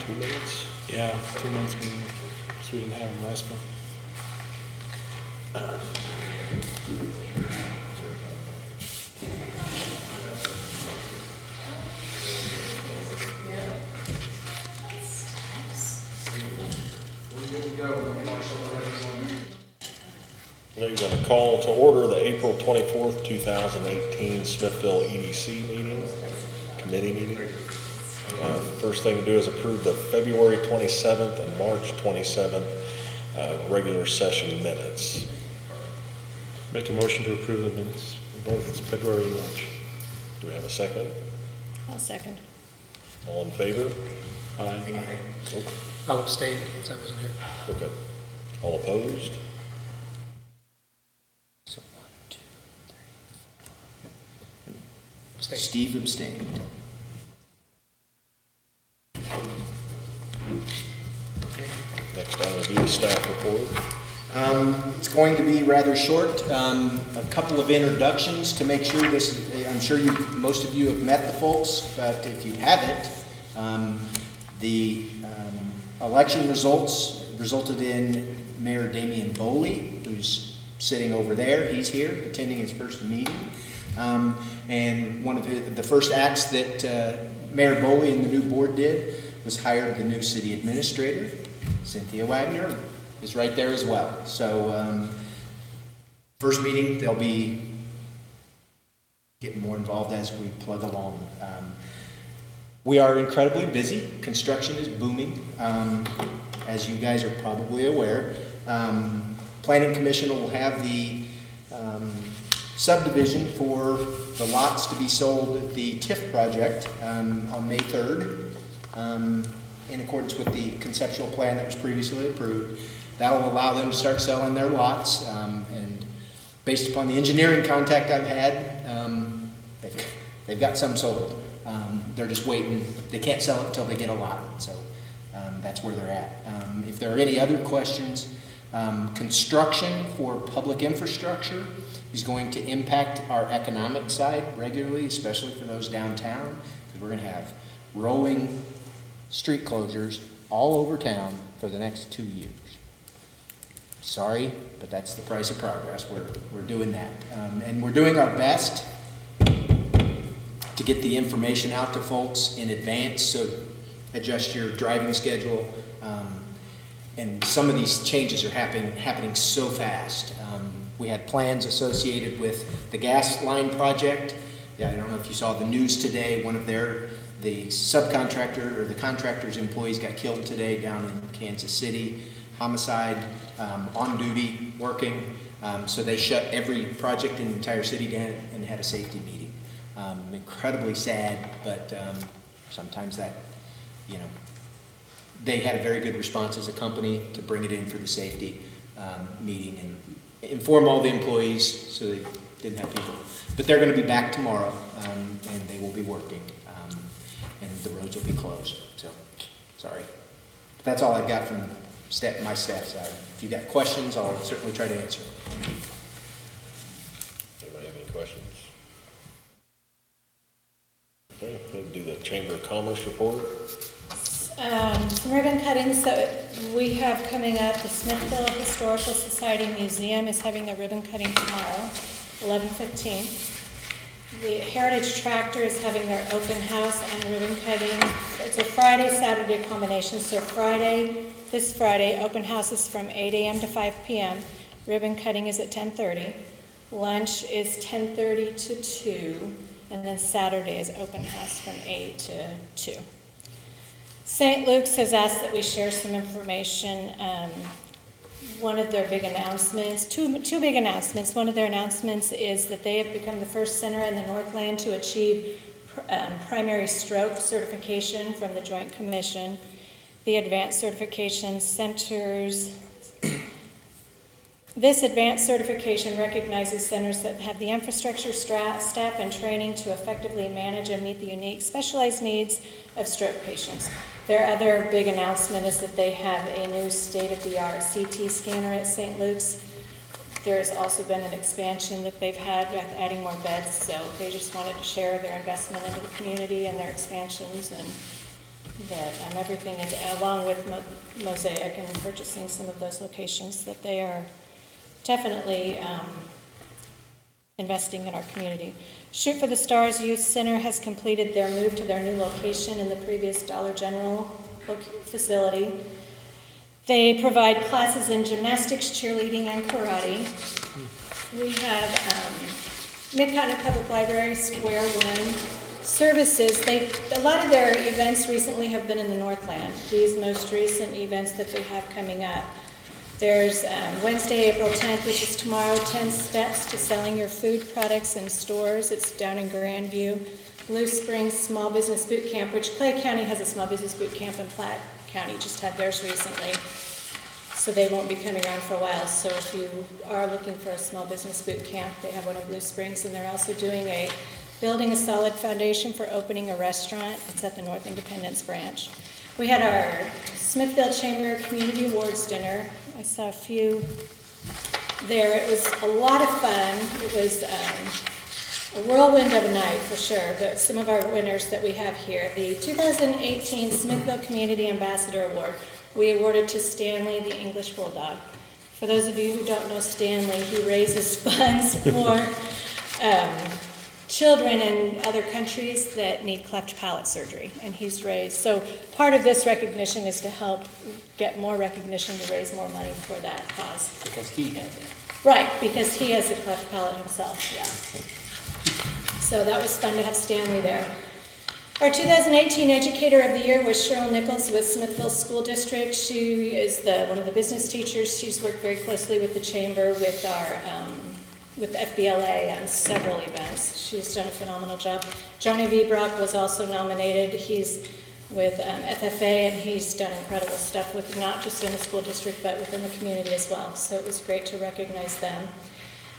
2 minutes? Yeah, 2 months meeting, so we didn't have them last month. Now you're going to call to order the April 24th, 2018 Smithville EDC meeting, committee meeting. First thing to do is approve the February 27th and March 27th regular session minutes. Make a motion to approve the minutes, both February and March. Do we have a second? I'll second. All in favor? Aye. I'll abstain since I wasn't here. Okay. All opposed? So 1, 2, 3, 4. Abstain. Steve abstained. Next item will be the staff report. It's going to be rather short. A couple of introductions to make sure this. I'm sure most of you have met the folks, but if you haven't, the election results resulted in Mayor Damian Boley, who's sitting over there. He's here attending his first meeting, and one of the first acts that Mayor Boley and the new board did was hire the new city administrator, Cynthia Wagner. Is right there as well. So first meeting, they'll be getting more involved as we plug along. We are incredibly busy. Construction is booming, as you guys are probably aware. Planning Commission will have the subdivision for the lots to be sold at the TIF project on May 3rd, in accordance with the conceptual plan that was previously approved. That'll allow them to start selling their lots, and based upon the engineering contact I've had, they've got some sold. They're just waiting. They can't sell it until they get a lot, so that's where they're at. If there are any other questions, construction for public infrastructure is going to impact our economic side regularly, especially for those downtown, because we're going to have rolling street closures all over town for the next 2 years. Sorry, but that's the price of progress. We're doing that. And we're doing our best to get the information out to folks in advance, so adjust your driving schedule. And some of these changes are happening so fast. We had plans associated with the gas line project. Yeah, I don't know if you saw the news today. One of the subcontractor or the contractor's employees got killed today down in Kansas City. Homicide, on duty, working. So they shut every project in the entire city down and had a safety meeting. Incredibly sad, but sometimes that, they had a very good response as a company to bring it in for the safety meeting and inform all the employees so they didn't have people. But they're going to be back tomorrow, and they will be working, and the roads will be closed. So, sorry. But that's all I've got from my staff side. If you've got questions, I'll certainly try to answer. Anybody have any questions? Okay, we'll do the Chamber of Commerce report. Some ribbon cuttings that we have coming up. The Smithville Historical Society Museum is having their ribbon cutting tomorrow, 11:15. The Heritage Tractor is having their open house and ribbon cutting. It's a Friday-Saturday combination, so this Friday, open house is from 8 a.m. to 5 p.m. Ribbon cutting is at 10:30. Lunch is 10:30 to 2, and then Saturday is open house from 8 to 2. St. Luke's has asked that we share some information. One of their big announcements, two big announcements. One of their announcements is that they have become the first center in the Northland to achieve primary stroke certification from the Joint Commission. The advanced certification centers. This advanced certification recognizes centers that have the infrastructure, staff, and training to effectively manage and meet the unique specialized needs of stroke patients. Their other big announcement is that they have a new state-of-the-art CT scanner at St. Luke's. There has also been an expansion that they've had with adding more beds, so they just wanted to share their investment into the community and their expansions, and that everything is, along with Mosaic and purchasing some of those locations, that they are definitely investing in our community. Shoot for the Stars Youth Center has completed their move to their new location in the previous Dollar General facility. They provide classes in gymnastics, cheerleading, and karate. We have Mid-Continent Public Library, Square One services. A lot of their events recently have been in the Northland. These most recent events that they have coming up. There's Wednesday, April 10th, which is tomorrow, 10 Steps to Selling Your Food Products in Stores. It's down in Grandview. Blue Springs Small Business Boot Camp, which Clay County has a small business boot camp, and Platte County just had theirs recently. So they won't be coming around for a while. So if you are looking for a small business boot camp, they have one in Blue Springs, and they're also doing building a solid foundation for opening a restaurant. It's at the North Independence branch. We had our Smithville Chamber Community Awards dinner. I saw a few there. It was a lot of fun. It was a whirlwind of a night for sure, but some of our winners that we have here. The 2018 Smithville Community Ambassador Award, we awarded to Stanley, the English Bulldog. For those of you who don't know Stanley, he raises funds for children in other countries that need cleft palate surgery, and he's raised. So part of this recognition is to help get more recognition to raise more money for that cause. Because he has it. Right, because he has a cleft palate himself, yeah. So that was fun to have Stanley there. Our 2018 Educator of the Year was Cheryl Nichols with Smithville School District. She is one of the business teachers. She's worked very closely with the Chamber, with the FBLA on several events. She's done a phenomenal job. Johnny V. Brock was also nominated. He's with FFA, and he's done incredible stuff with not just in the school district, but within the community as well. So it was great to recognize them.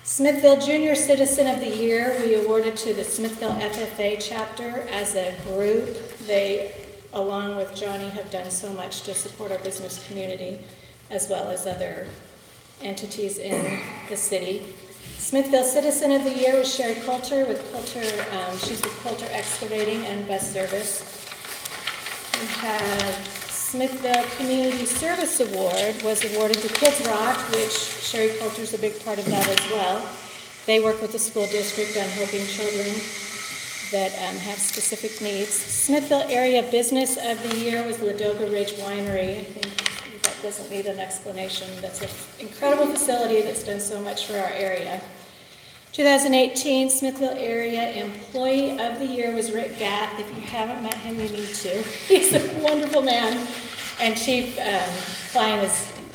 Smithville Junior Citizen of the Year, we awarded to the Smithville FFA chapter as a group. They, along with Johnny, have done so much to support our business community, as well as other entities in the city. Smithville Citizen of the Year was Sherry Coulter with Coulter. She's with Coulter Excavating and Bus Service. We have Smithville Community Service Award was awarded to Kids Rock, which Sherry Coulter's a big part of that as well. They work with the school district on helping children that have specific needs. Smithville Area Business of the Year was Ladoga Ridge Winery. I think that doesn't need an explanation. That's an incredible facility that's done so much for our area. 2018 Smithville Area Employee of the Year was Rick Gath. If you haven't met him, you need to. He's a wonderful man. And Chief Klein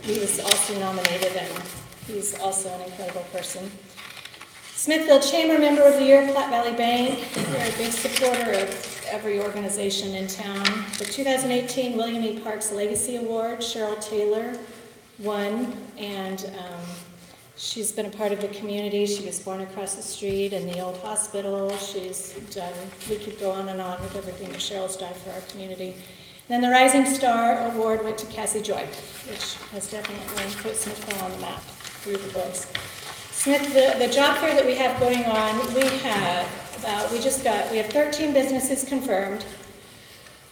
he was also nominated, and he's also an incredible person. Smithville Chamber Member of the Year, Platte Valley Bank. They're a big supporter of every organization in town. The 2018 William E. Parks Legacy Award, Cheryl Taylor won, and she's been a part of the community. She was born across the street in the old hospital. She's done, we could go on with everything that Cheryl's done for our community. And then the Rising Star Award went to Cassie Joy, which has definitely put Smithville on the map through the books. The job fair that we have going on, we have 13 businesses confirmed.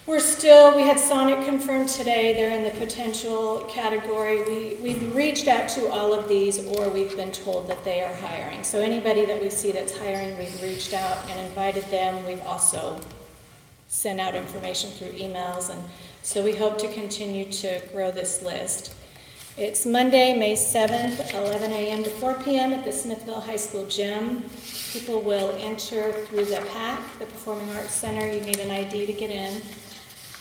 We had Sonic confirmed today. They're in the potential category. We've reached out to all of these, or we've been told that they are hiring. So anybody that we see that's hiring, we've reached out and invited them. We've also sent out information through emails, and so we hope to continue to grow this list. It's Monday, May 7th, 11 a.m. to 4 p.m. at the Smithville High School gym. People will enter through the PAC, the Performing Arts Center. You need an ID to get in.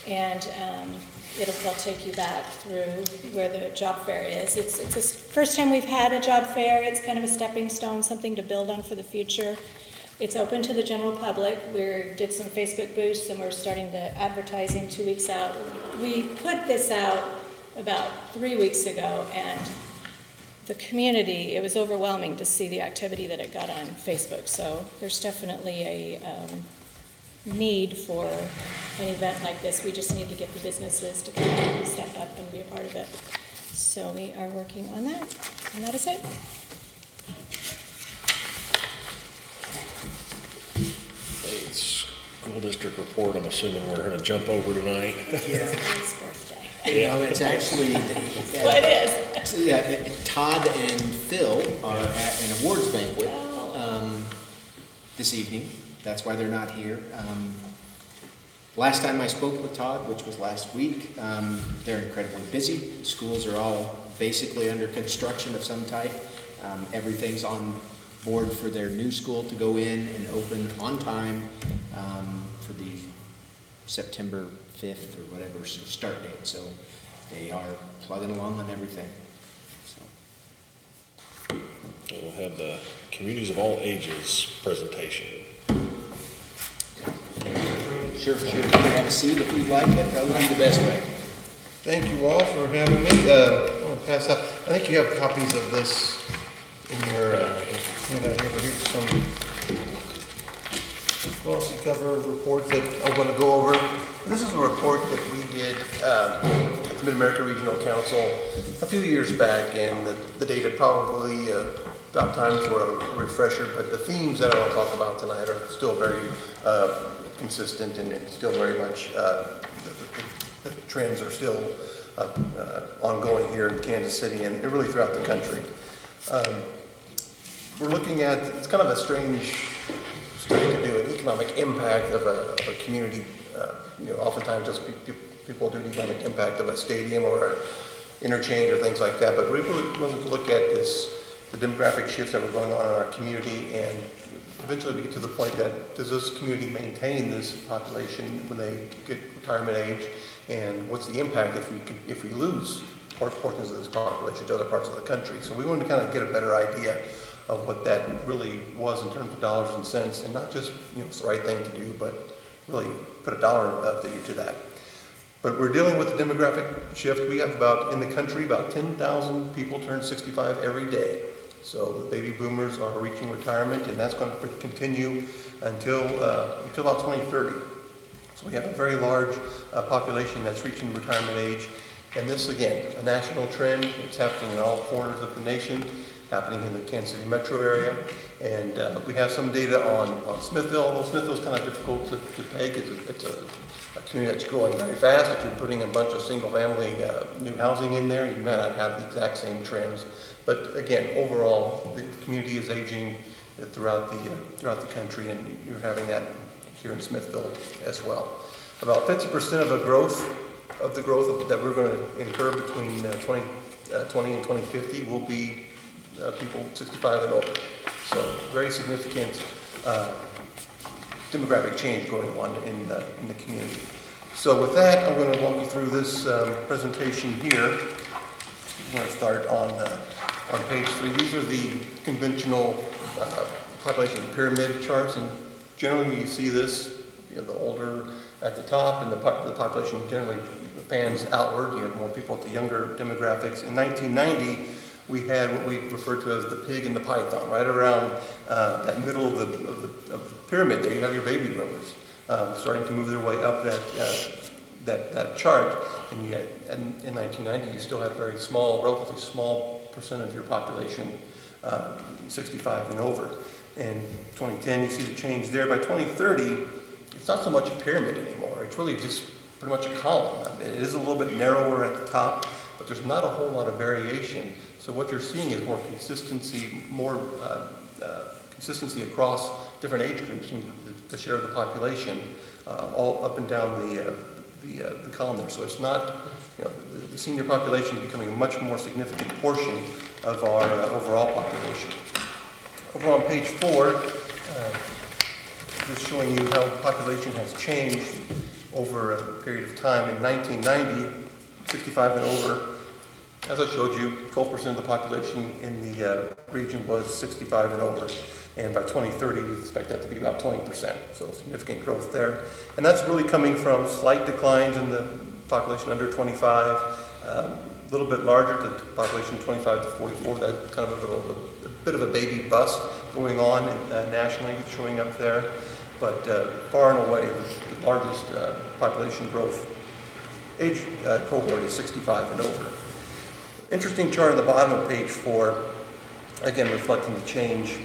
And they'll take you back through where the job fair is. It's the first time we've had a job fair. It's kind of a stepping stone, something to build on for the future. It's open to the general public. We did some Facebook boosts, and we're starting the advertising 2 weeks out. We put this out about 3 weeks ago, and the community, it was overwhelming to see the activity that it got on Facebook. So there's definitely a need for an event like this. We just need to get the businesses to come and step up and be a part of it. So we are working on that, and that is it. School district report, I'm assuming we're gonna jump over tonight. Yeah. His birthday. You know, it's actually, Well, it is. yeah, Todd and Phil are at an awards banquet this evening. That's why they're not here. Last time I spoke with Todd, which was last week, they're incredibly busy. Schools are all basically under construction of some type. Everything's on board for their new school to go in and open on time for the September 5th or whatever start date. So they are plugging along on everything. So. We'll have the Communities of All Ages presentation. Sure. You can have a seat if you'd like, but that would be the best way. Thank you all for having me. I want to pass out, I think you have copies of this in your, handout here, but here's some policy cover reports that I want to go over. This is a report that we did at the Mid-America Regional Council a few years back, and the data probably about time for a refresher, but the themes that I want to talk about tonight are still very consistent, and it's still very much, the trends are still ongoing here in Kansas City and really throughout the country. We're looking at, it's kind of a strange study to do, an economic impact of a community. Oftentimes just people do the economic impact of a stadium or an interchange or things like that, but we really wanted to look at the demographic shifts that were going on in our community, and eventually we get to the point that does this community maintain this population when they get retirement age, and what's the impact if we lose portions of this population to other parts of the country. So we wanted to kind of get a better idea of what that really was in terms of dollars and cents, and not just it's the right thing to do, but really put a dollar figure to that. But we're dealing with the demographic shift. We have in the country, about 10,000 people turn 65 every day. So the baby boomers are reaching retirement, and that's going to continue until about 2030. So we have a very large population that's reaching retirement age. And this, again, a national trend. It's happening in all corners of the nation, happening in the Kansas City metro area. And we have some data on Smithville, although Smithville's kind of difficult to peg. It's a community that's growing very fast. If you're putting a bunch of single-family new housing in there, you may not have the exact same trends. But again, overall, the community is aging throughout the country, and you're having that here in Smithville as well. About 50% of the growth that we're going to incur between 2020 and 2050 will be people 65 and over. So very significant demographic change going on in the community. So with that, I'm going to walk you through this presentation here. I'm going to start on page 3. These are the conventional population pyramid charts, and generally you see this, the older at the top, and the population generally pans outward. You have more people at the younger demographics. In 1990, we had what we refer to as the pig and the python. Right around that middle of the pyramid there, you have your baby boomers starting to move their way up that chart. And yet, in 1990, you still had a very small, relatively small percent of your population 65 and over. In 2010, you see the change there. By 2030, it's not so much a pyramid anymore. It's really just pretty much a column. It is a little bit narrower at the top, but there's not a whole lot of variation. So what you're seeing is more consistency, consistency across different age groups and the share of the population, all up and down the column there. So it's not, the senior population is becoming a much more significant portion of our overall population. Over on page 4, just showing you how the population has changed over a period of time. In 1990, 65 and over, as I showed you, 12% of the population in the region was 65 and over. And by 2030, we expect that to be about 20%. So significant growth there. And that's really coming from slight declines in the population under 25, a little bit larger to the population 25 to 44. That's kind of a bit of a baby bust going on nationally, showing up there. But far and away, the largest population growth age cohort is 65 and over. Interesting chart on the bottom of page 4, again reflecting the change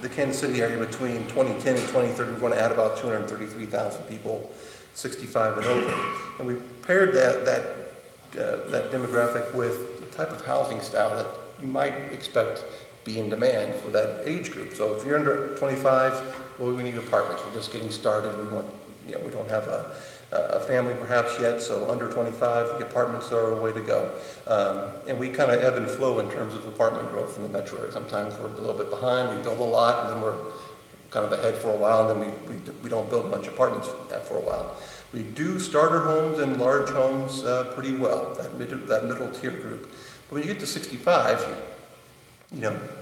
the Kansas City area between 2010 and 2030, we're going to add about 233,000 people, 65 and over. And we paired that demographic with the type of housing style that you might expect be in demand for that age group. So if you're under 25, well, we need apartments. We're just getting started. We don't have a family perhaps yet, so under 25, the apartments are a way to go. And we kind of ebb and flow in terms of apartment growth in the metro area. Sometimes we're a little bit behind, we build a lot, and then we're kind of ahead for a while, and then we don't build a bunch of apartments for a while. We do starter homes and large homes pretty well, that middle tier group. But when you get to 65,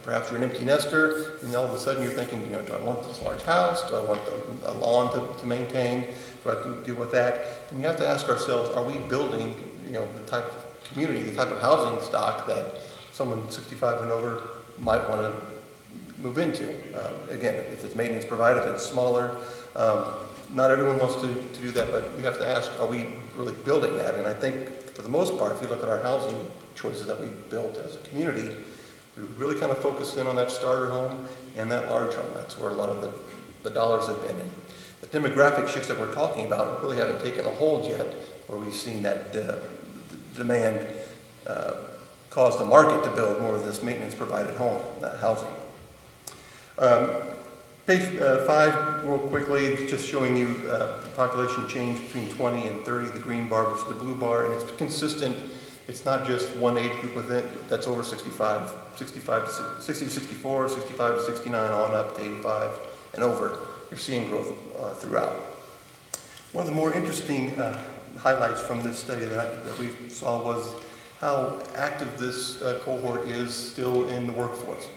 perhaps you're an empty nester, and all of a sudden you're thinking, do I want this large house? Do I want a lawn to maintain? Do I have to deal with that? And we have to ask ourselves, are we building, the type of community, the type of housing stock that someone 65 and over might want to move into? Again, if it's maintenance provided, if it's smaller, not everyone wants to do that, but we have to ask, are we really building that? And I think for the most part, if you look at our housing choices that we built as a community, we really kind of focused in on that starter home and that large home. That's where a lot of the dollars have been in. The demographic shifts that we're talking about really haven't taken a hold yet, where we've seen that demand cause the market to build more of this maintenance-provided home, that housing. Page 5, real quickly, just showing you the population change between 20 and 30, the green bar versus the blue bar, and it's consistent. It's not just one age group with it that's over 65, 60 to 64, 65 to 69, on up to 85 and over. You're seeing growth throughout. One of the more interesting highlights from this study that we saw was how active this cohort is still in the workforce.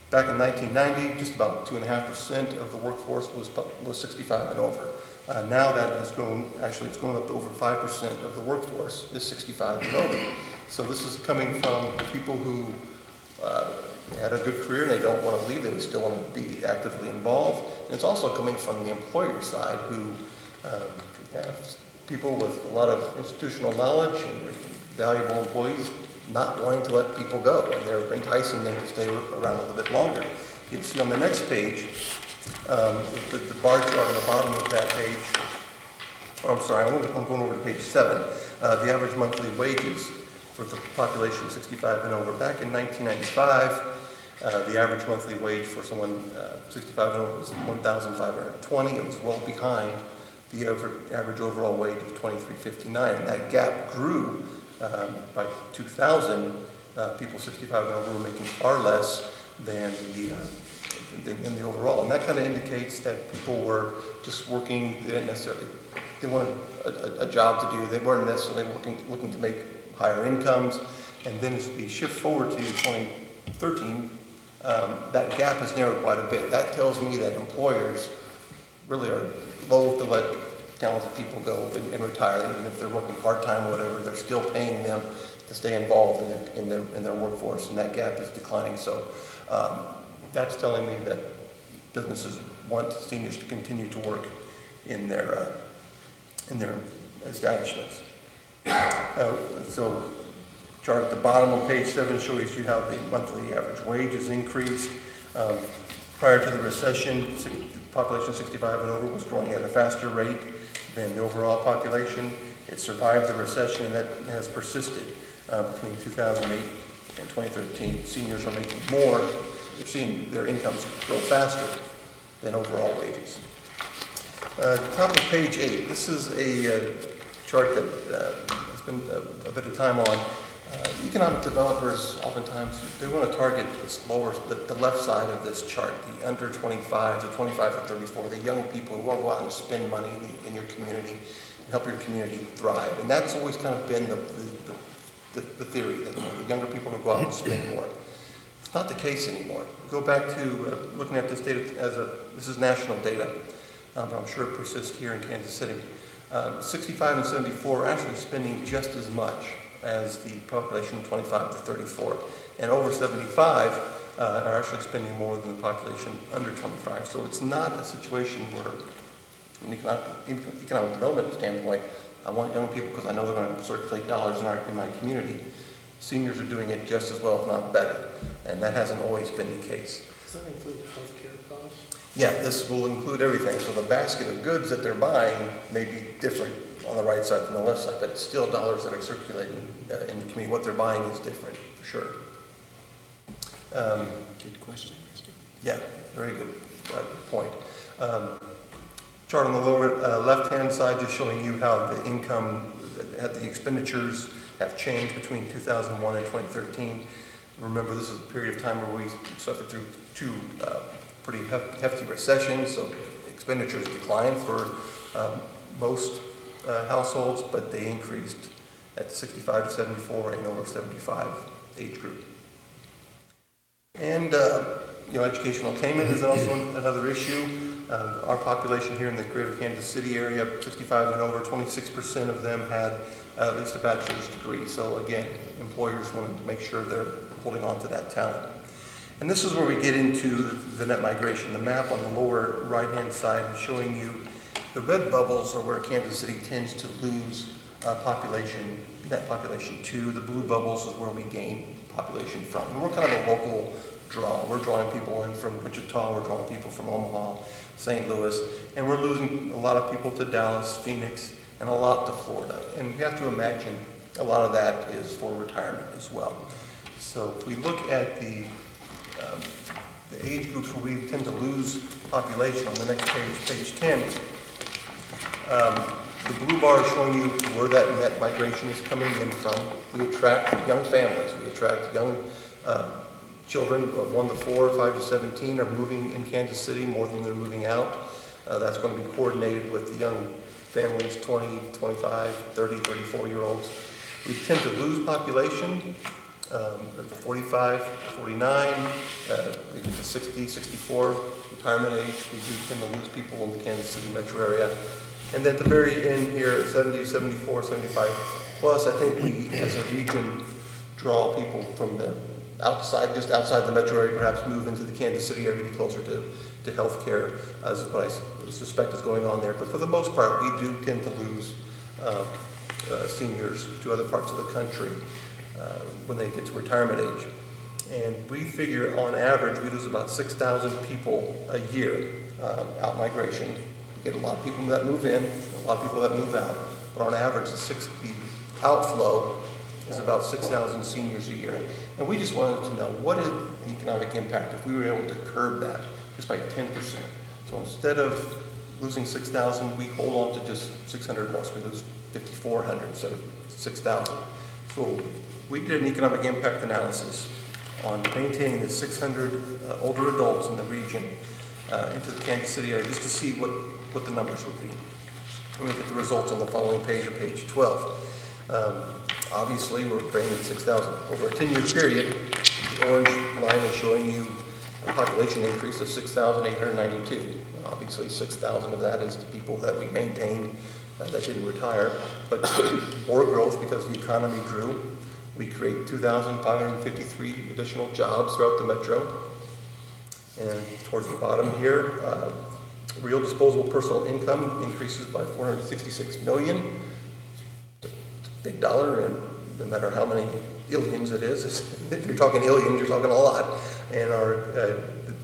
Back in 1990, just about 2.5% of the workforce was 65 and over. Now that has grown, actually it's grown up to over 5% of the workforce is 65 and over. So this is coming from people who had a good career and they don't want to leave, they still want to be actively involved. And it's also coming from the employer side who have people with a lot of institutional knowledge and valuable employees not wanting to let people go, and they're enticing them to stay around a little bit longer. You can see on the next page, the bar chart on the bottom of that page, I'm going over to page 7, the average monthly wages for the population 65 and over. Back in 1995, the average monthly wage for someone 65 and over was $1,520. It was well behind the average overall wage of $23.59, and that gap grew by 2000. People 65 and over were making far less than the overall, and that kind of indicates that people were just working. They wanted a job to do. They weren't necessarily looking to make higher incomes. And then as we shift forward to 2013, that gap has narrowed quite a bit. That tells me that employers really are loath to let talented people go and retire, even if they're working part-time or whatever. They're still paying them to stay involved in their workforce, and that gap is declining. So that's telling me that businesses want seniors to continue to work in their establishments. So chart at the bottom of page 7 shows you how the monthly average wage has increased. Prior to the recession, population 65 and over was growing at a faster rate than the overall population. It survived the recession, and that has persisted between 2008 and 2013. Seniors are making more. They're seeing their incomes grow faster than overall wages. Top of page 8. This is a chart that has been a bit of time on. Economic developers oftentimes, they want to target the left side of this chart, the under 25, the 25 to 34, the young people who want to go out and spend money in your community and help your community thrive. And that's always kind of been the theory, that the younger people will go out and spend more. It's not the case anymore. Go back to looking at this data this is national data, but I'm sure it persists here in Kansas City. 65 and 74 are actually spending just as much as the population 25 to 34. And over 75 are actually spending more than the population under 25. So it's not a situation where, from an economic development standpoint, I want young people because I know they're going to circulate dollars in my community. Seniors are doing it just as well, if not better. And that hasn't always been the case. Does that include healthcare costs? Yeah, this will include everything, so the basket of goods that they're buying may be different on the right side than the left side, but it's still dollars that are circulating in the community. What they're buying is different, for sure. Good question. Yeah, very good point. Chart on the lower left-hand side just showing you how the income, the expenditures have changed between 2001 and 2013. Remember, this is a period of time where we suffered through two pretty hefty recessions, so expenditures declined for most households, but they increased at 65 to 74 and over 75 age group. And educational attainment is also another issue. Our population here in the greater Kansas City area, 65 and over, 26% of them had at least a bachelor's degree. So again, employers wanted to make sure they're holding on to that talent. And this is where we get into the net migration. The map on the lower right-hand side is showing you the red bubbles are where Kansas City tends to lose population, net population to. The blue bubbles is where we gain population from. And we're kind of a local draw. We're drawing people in from Wichita, we're drawing people from Omaha, St. Louis, and we're losing a lot of people to Dallas, Phoenix, and a lot to Florida. And we have to imagine a lot of that is for retirement as well. So if we look at the age groups where we tend to lose population on the next page, page 10, the blue bar is showing you where that net migration is coming in from. We attract young families. We attract young children, 1 to 4, 5 to 17 are moving in Kansas City more than they're moving out. That's going to be coordinated with the young families, 20, 25, 30, 34-year-olds. We tend to lose population at the 45, 49, we get to 60, 64 retirement age. We do tend to lose people in the Kansas City metro area. And then at the very end here, 70, 74, 75 plus, I think we as a region draw people from the outside, just outside the metro area, perhaps move into the Kansas City area to be closer to healthcare, as what I suspect is going on there. But for the most part, we do tend to lose seniors to other parts of the country when they get to retirement age. And we figure on average, we lose about 6,000 people a year out migration. We get a lot of people that move in, a lot of people that move out, but on average, the outflow is about 6,000 seniors a year. And we just wanted to know, what is the economic impact if we were able to curb that just by 10%? So instead of losing 6,000, we hold on to just 600 more, so we lose 5,400 instead of 6,000. So we did an economic impact analysis on maintaining the 600 older adults in the region into the Kansas City area, just to see what the numbers would be. And we get the results on the following page, or page 12. Obviously, we're bringing 6,000 over a 10-year period. The orange line is showing you a population increase of 6,892. Obviously, 6,000 of that is the people that we maintained that didn't retire, but more growth because the economy grew. We create 2,553 additional jobs throughout the metro. And towards the bottom here, real disposable personal income increases by $466 million. It's a big dollar, and no matter how many illions it is, if you're talking illions, you're talking a lot. And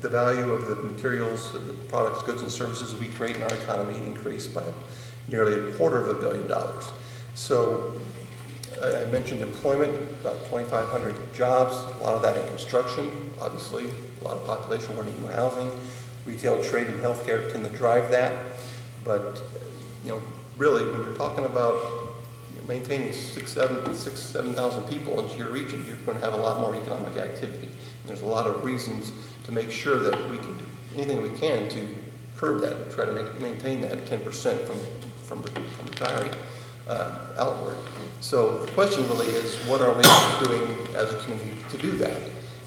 the value of the materials, the products, goods, and services we create in our economy increased by nearly $250 million. So I mentioned employment, about 2,500 jobs, a lot of that in construction, obviously, a lot of population wanting new housing. Retail, trade, and healthcare tend to drive that. But, really, when you're talking about maintaining 7,000 people into your region, you're going to have a lot more economic activity. And there's a lot of reasons to make sure that we can do anything we can to curb that, and try to maintain that 10% from retiring outward. So the question really is, what are we doing as a community to do that?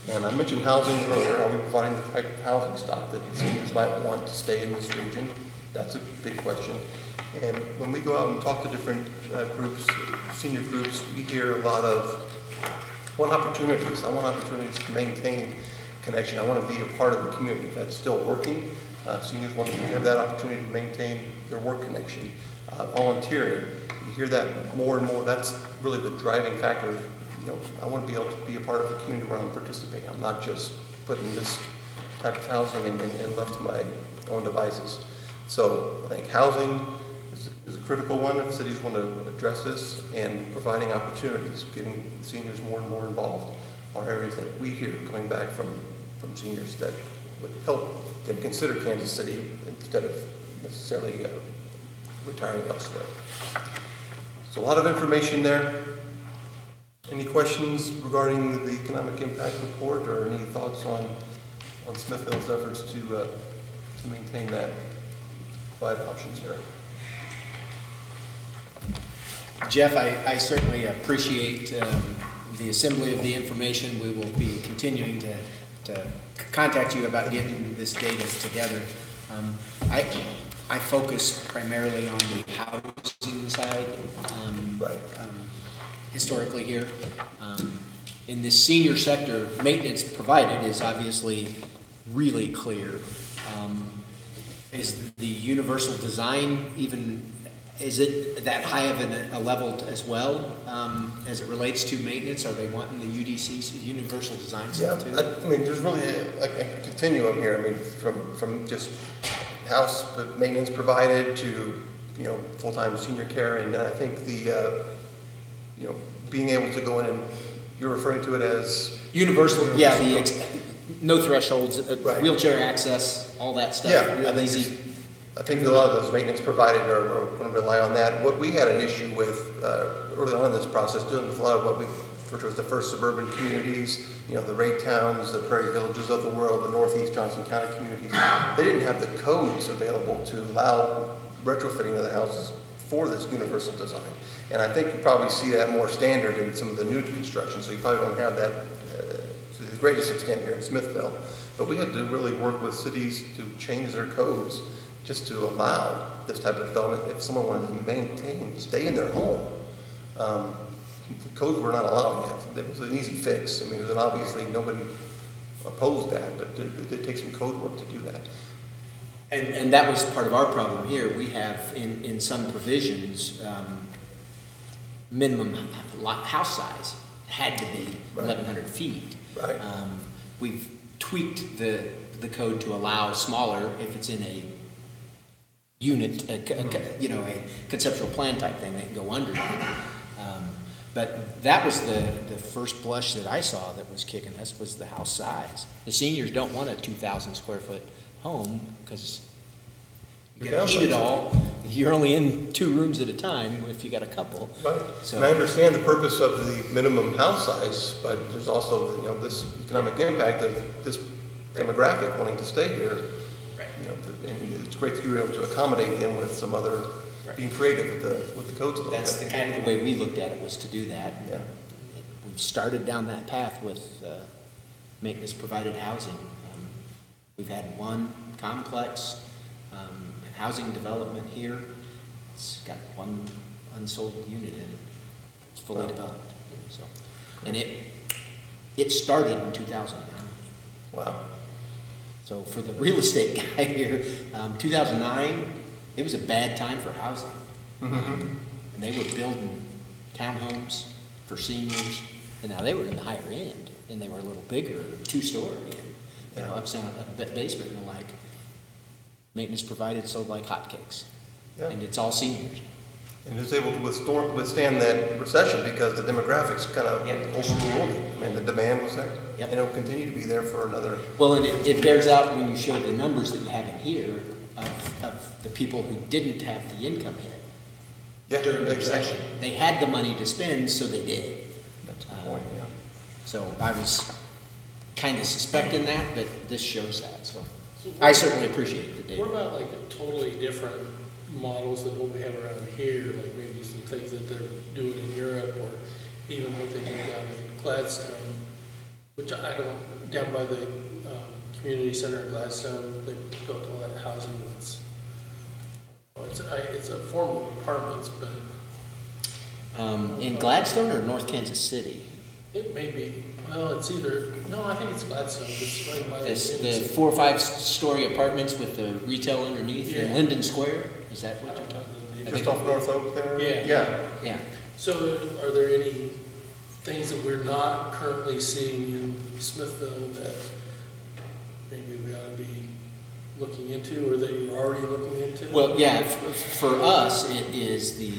And I mentioned housing earlier. Are we providing the type of housing stock that seniors might want to stay in this region? That's a big question. And when we go out and talk to different groups, senior groups, we hear a lot of, I want opportunities to maintain connection. I want to be a part of the community. That's still working. Seniors want to have that opportunity to maintain their work connection. Volunteering, you hear that more and more. That's really the driving factor. I want to be able to be a part of the community where I'm participating. I'm not just putting this type of housing and left to my own devices. So I think housing is a critical one if cities want to address this, and providing opportunities, getting seniors more and more involved are areas that we hear coming back from seniors that would help them consider Kansas City instead of necessarily retiring elsewhere. So a lot of information there. Any questions regarding the economic impact report, or any thoughts on Smithfield's efforts to maintain that, provide options here? Jeff, I certainly appreciate the assembly of the information. We will be continuing to contact you about getting this data together. I focus primarily on the housing side, historically here. In the senior sector, maintenance provided is obviously really clear. Is the universal design even, is it that high of a level as well, as it relates to maintenance? Are they wanting the UDC, universal design stuff too? I mean, there's really a continuum here. I mean, from just house maintenance provided to, full-time senior care. And I think the, being able to go in and, you're referring to it as? Universal, yeah, no thresholds, Right. wheelchair access, all that stuff. Yeah, real easy. I think a lot of those maintenance provided are going to rely on that. What we had an issue with early on in this process, dealing with a lot of what we refer to as the first suburban communities, the Ray Towns, the Prairie Villages of the world, the Northeast Johnson County communities. They didn't have the codes available to allow retrofitting of the houses for this universal design. And I think you probably see that more standard in some of the new construction, so you probably don't have that to the greatest extent here in Smithville. But we had to really work with cities to change their codes just to allow this type of development. If someone wanted to maintain, stay in their home, the codes were not allowing it. It was an easy fix. I mean, obviously nobody opposed that, but it did take some code work to do that. And that was part of our problem here. We have in some provisions, minimum house size had to be 1,100 feet. Right. We've tweaked the code to allow smaller if it's in a unit, a conceptual plan type thing, they can go under that. But that was the first blush that I saw that was kicking us, was the house size. The seniors don't want a 2,000 square foot home because you gotta heat it all. You're only in 2 rooms at a time if you got a couple. Right. So, And I understand the purpose of the minimum house size, but there's also, this economic impact of this demographic wanting to stay here. Right. And it's great that you were able to accommodate them with some other, being creative with the codes a little that's the bit. kind of the way we looked at it, was to do that. Yeah. We've started down that path with maintenance provided housing. We've had one complex housing development here. It's got one unsold unit in it. It's fully developed. So, and it started in 2009. Wow. So for the real estate guy here, 2009, it was a bad time for housing. And they were building townhomes for seniors, and now they were in the higher end, and they were a little bigger, 2-story, and upstairs, basement, and like maintenance provided, sold like hotcakes, and it's all seniors. And it's able to withstand that recession because the demographics kind of overruled it. I mean, the demand was there. Yep. And it'll continue to be there for another. Well, and it bears out when you show the numbers that you have in here of the people who didn't have the income hit during the recession. They had the money to spend, so they did. That's a good point, yeah. So I was kind of suspecting that, but this shows that, so I certainly appreciate the data. What about like totally different models than what we have around here, like maybe some things that they're doing in Europe, or even what they do down in Gladstone, which I don't, down by the community center in Gladstone, they built all that housing that's, it's a form of apartments, but In Gladstone or North Kansas City? it may be, well, it's either, no, I think it's Gladstone, it's right by The 4 or 5 story apartments with the retail underneath in Yeah. Linden Square? Is that what you're talking about? Just off North Oak there? Yeah. Yeah. Yeah. So are there any things that we're not currently seeing in Smithville that maybe we ought to be looking into, or that you're already looking into? Well, yeah, for us, it is the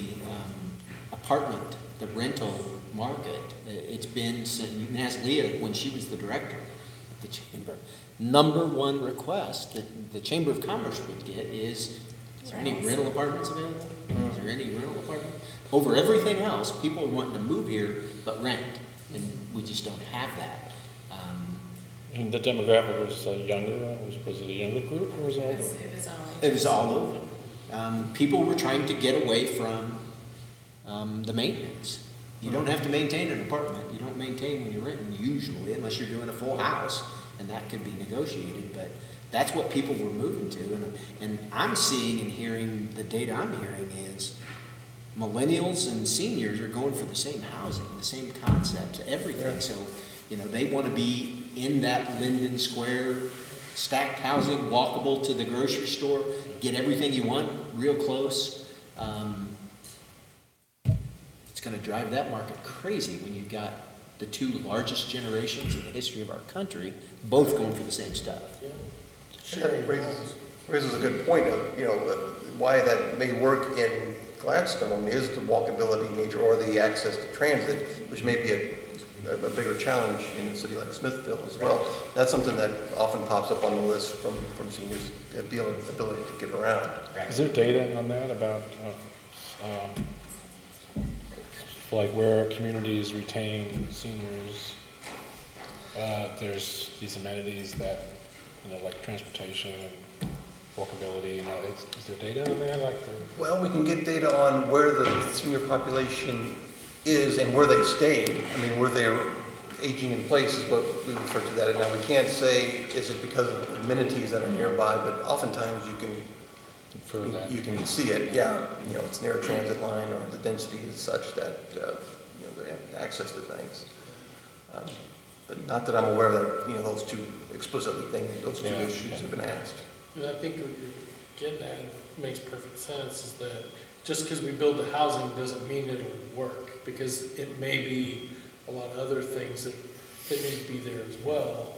apartment, the rental market. It's been, you can ask Leah when she was the director of the chamber. Number one request that the Chamber of Commerce would get is there any rental apartments available? Is there any rental apartment? Over everything else, people are wanting to move here but rent, and we just don't have that. And the demographic was younger, was it a younger group or was it older? It was all over. People were trying to get away from the maintenance. You don't have to maintain an apartment. You don't maintain when you're renting usually, unless you're doing a full house, and that could be negotiated. But that's what people were moving to. And I'm seeing and hearing, the data I'm hearing is millennials and seniors are going for the same housing, the same concepts, everything. Yeah. So, they want to be in that Linden Square stacked housing, walkable to the grocery store, get everything you want real close. It's going to drive that market crazy when you've got the two largest generations in the history of our country both going for the same stuff. That raises a good point of, why that may work in Gladstone is the walkability nature or the access to transit, which may be a bigger challenge in a city like Smithville as well. That's something that often pops up on the list from seniors, the ability to get around. Is there data on that about, like where communities retain seniors? There's these amenities that, like transportation and walkability, is there data on that? Well, we can get data on where the senior population is and where they stayed. I mean, where they're aging in place is what we refer to that. And now we can't say, is it because of amenities that are nearby, but oftentimes you can see it. Yeah, it's near a transit line or the density is such that, they have access to things. But not that I'm aware that, those two issues have been asked. And I think what you're getting at makes perfect sense, is that just because we build the housing doesn't mean it'll work, because it may be a lot of other things that need to be there as well.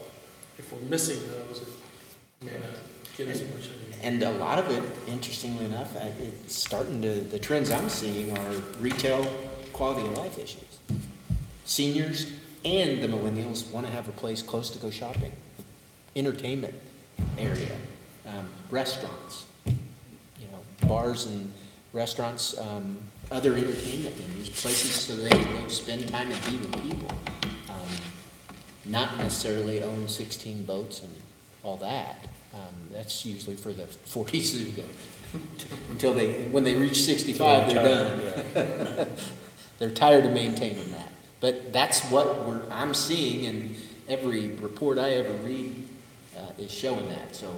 If we're missing those, it may not get as much. And a lot of it, interestingly enough, it's starting to, the trends I'm seeing are retail quality of life issues. Seniors and the millennials want to have a place close to go shopping, entertainment area, restaurants, bars and restaurants, other entertainment venues, places so they can spend time and be with people. Not necessarily own 16 boats and all that. That's usually for the 40s who go until when they reach 65, they're done. They're tired of maintaining that. But that's what I'm seeing, and every report I ever read is showing that. So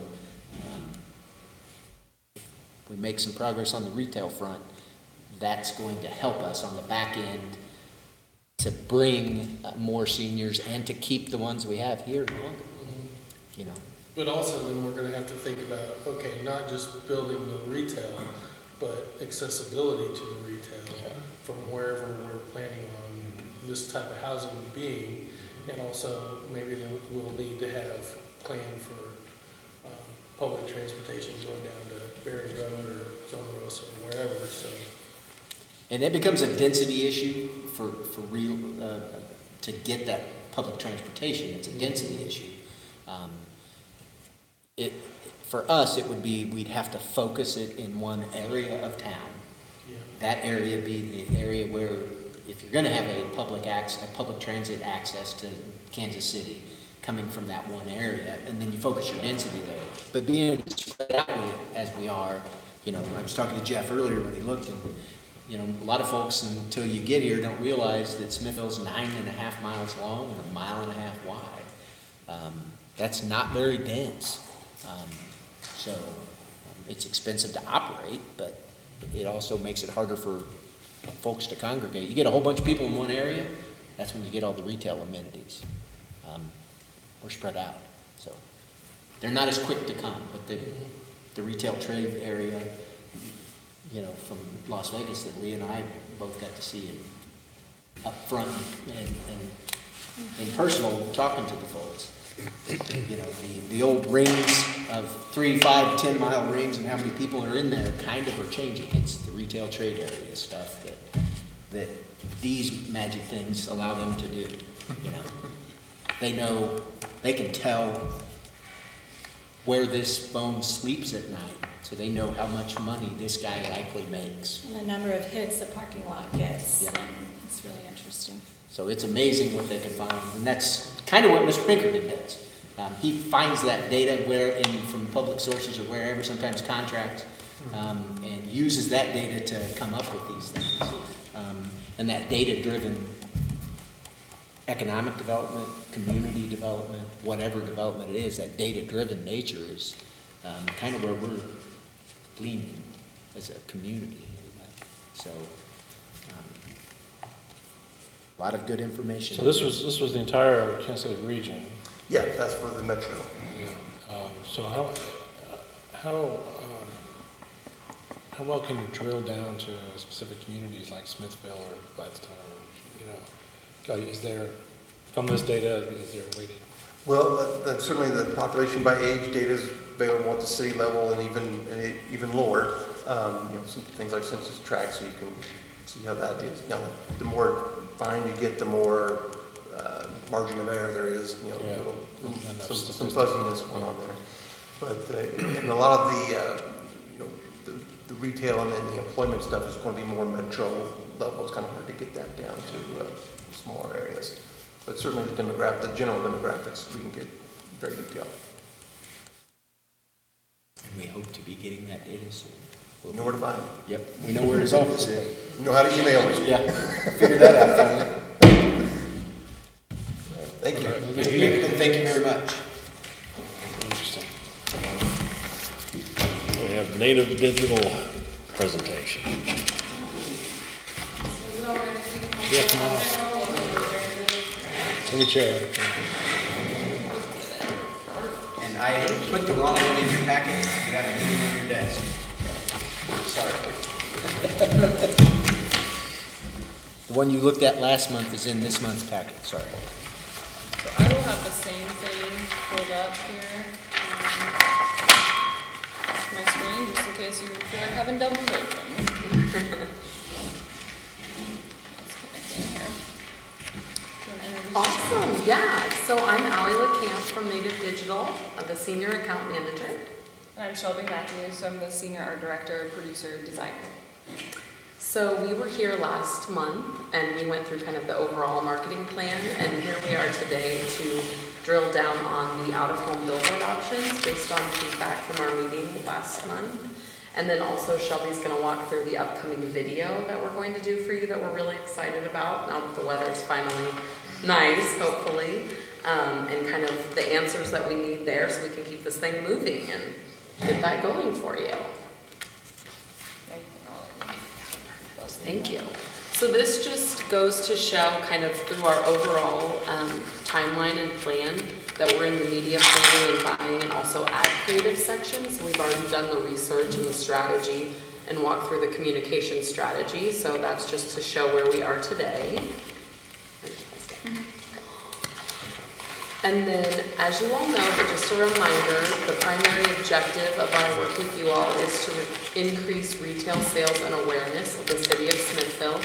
if we make some progress on the retail front, that's going to help us on the back end to bring more seniors and to keep the ones we have here longer. But also then we're going to have to think about, okay, not just building the retail, but accessibility to the retail from wherever we're planning on this type of housing being, and also maybe we'll need to have a plan for public transportation going down to Berry Road or Zone Rosa or wherever. So, and it becomes a density issue for real to get that public transportation. It's a density issue. For us, it would be we'd have to focus it in one area of town. yeah. That area be the area where, if you're going to have a public transit access to Kansas City, coming from that one area, and then you focus your density there. But being spread out as we are, I was talking to Jeff earlier when he looked, and a lot of folks until you get here don't realize that Smithville's 9.5 miles long and 1.5 miles wide. That's not very dense. So it's expensive to operate, but it also makes it harder for folks to congregate. You get a whole bunch of people in one area, that's when you get all the retail amenities. We're spread out, so they're not as quick to come, but the retail trade area, from Las Vegas that Lee and I both got to see up front and in personal, talking to the folks. you know, the old rings of 3, 5, 10 mile rings and how many people are in there kind of are changing. It's the retail trade area stuff that these magic things allow them to do, you know. They can tell where this phone sleeps at night, so they know how much money this guy likely makes. And the number of hits the parking lot gets. Yeah. It's really interesting. So it's amazing what they can find, and that's kind of what Mr. Pinkerton does. He finds that data from public sources or wherever, sometimes contracts, and uses that data to come up with these things. And that data-driven economic development, community development, whatever development it is, that data-driven nature is kind of where we're leaning as a community. So, a lot of good information. So this was the entire Kansas City region. Yeah, that's for the metro. So how well can you drill down to specific communities like Smithville or Gladstone? You know, is there from this data? Is there a weighted? Well, certainly the population by age data is available at the city level and even lower. You know, some things like census tracts, so you can see how that is. Now, the more fine you get, the more margin of error there is. You know, some fuzziness going on there. But and a lot of the you know, the retail and the employment stuff is going to be more metro level. It's kind of hard to get that down to smaller areas. But certainly the general demographics, we can get very detailed. And we hope to be getting that data soon. We know where to find it. Yep, we know where his office is. You know how to email us. Yeah, figure that out finally. Thank you. Thank you very much. Interesting. We have native digital presentation. Yeah, come on. Let me chair. And I put the wrong one in your packet. You got it on your desk. Sorry. The one you looked at last month is in this month's packet. Sorry. So I will have the same thing pulled up here on my screen, just in case you feel like having double vision. Let's connect in here. Do you want to introduce yourself? Awesome, yeah. So I'm Allie LeCamp from Native Digital, the Senior Account Manager. And I'm Shelby Matthews, so I'm the Senior Art Director, Producer, Designer. So we were here last month and we went through kind of the overall marketing plan, and here we are today to drill down on the out-of-home billboard options based on feedback from our meeting last month. And then also Shelby's going to walk through the upcoming video that we're going to do for you that we're really excited about now that the weather's finally nice, hopefully, and kind of the answers that we need there so we can keep this thing moving and get that going for you. Thank you. So this just goes to show kind of through our overall timeline and plan that we're in the media planning and buying and also ad creative sections. We've already done the research and the strategy and walked through the communication strategy. So that's just to show where we are today. And then, as you all know, but just a reminder, the primary objective of our work with you all is to increase retail sales and awareness of the city of Smithville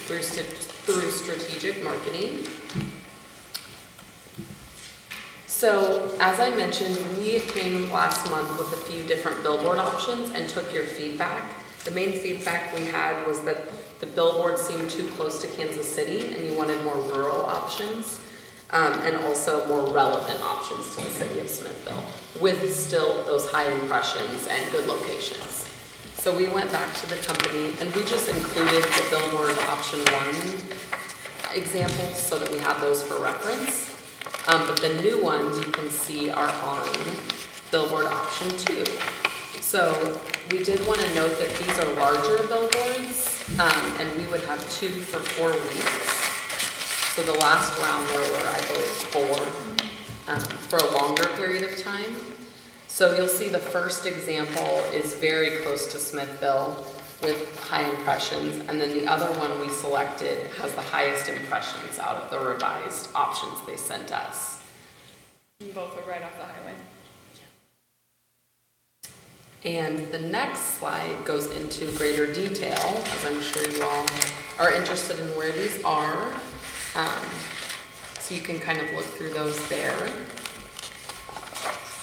through strategic marketing. So, as I mentioned, we came last month with a few different billboard options and took your feedback. The main feedback we had was that the billboard seemed too close to Kansas City and you wanted more rural options. And also more relevant options to the city of Smithville, with still those high impressions and good locations. So we went back to the company and we just included the billboard option 1 examples so that we have those for reference. But the new ones you can see are on billboard option 2. So we did want to note that these are larger billboards, and we would have 2 for 4 weeks. So the last round there were, I believe, 4 for a longer period of time. So you'll see the first example is very close to Smithville with high impressions, and then the other one we selected has the highest impressions out of the revised options they sent us. And both are right off the highway. And the next slide goes into greater detail, as I'm sure you all are interested in where these are. So you can kind of look through those there.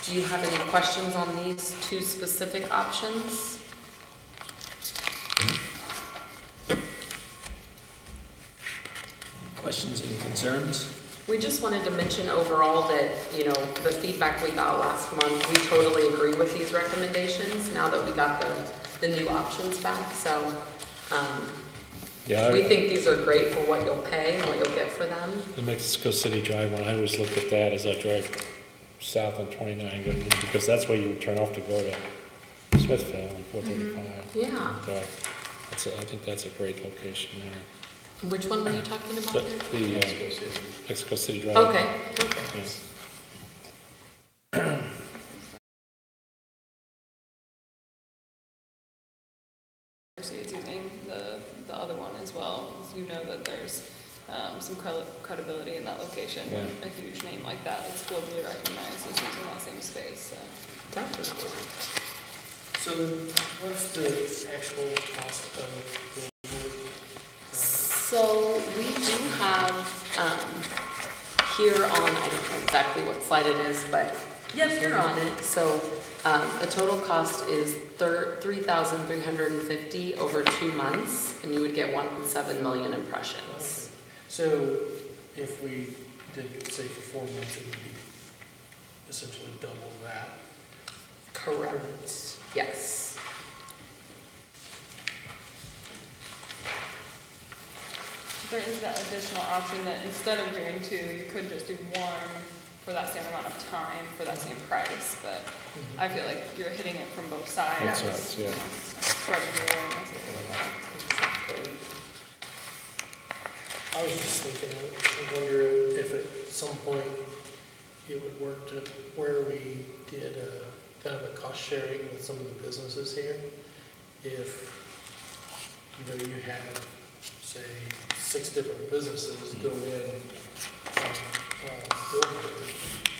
Do you have any questions on these two specific options? Questions and concerns? We just wanted to mention overall that, you know, the feedback we got last month, we totally agree with these recommendations now that we got the new options back. So Yeah, we think these are great for what you'll pay and what you'll get for them. the Mexico City Drive one, I always look at that as I drive south on 29, because that's where you would turn off to go to Smithville on 435. Yeah. So I think that's a great location there. Which one were you talking about? The Mexico City Drive. Okay. Yeah. It's using the other one as well, so you know that there's some credibility in that location. Yeah. A huge name like that that's globally recognized is using that same space. So. Definitely. So then, what's the actual cost of So we do have, here on, I don't know exactly what slide it is, but yes, you're on it. So the total cost is $3,350 over 2 months, and you would get 1.7 million impressions. So if we did, say, for 4 months, it would be essentially double that. Correct. Yes. There is that additional option that instead of doing 2, you could just do 1 for that same amount of time for that same price. But I feel like you're hitting it from both sides. Both sides, yeah. Spreading the awareness of it. I was just thinking, I wonder if at some point it would work to where we did a kind of a cost sharing with some of the businesses here. If, you know, you had, say, 6 different businesses go in billboard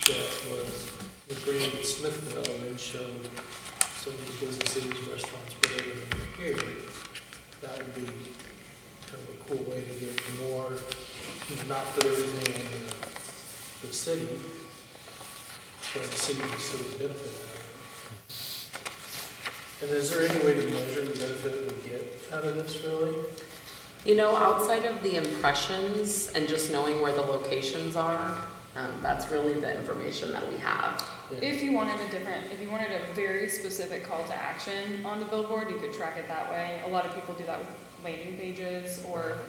that was agreeing with Smithville and showed some of the businesses, restaurants, whatever here, that would be kind of a cool way to get more, not put everything in the city, but the city would still benefit out of it. And is there any way to measure the benefit we get out of this, really? You know, outside of the impressions and just knowing where the locations are, that's really the information that we have. If you wanted a very specific call to action on the billboard, you could track it that way. A lot of people do that with landing pages, or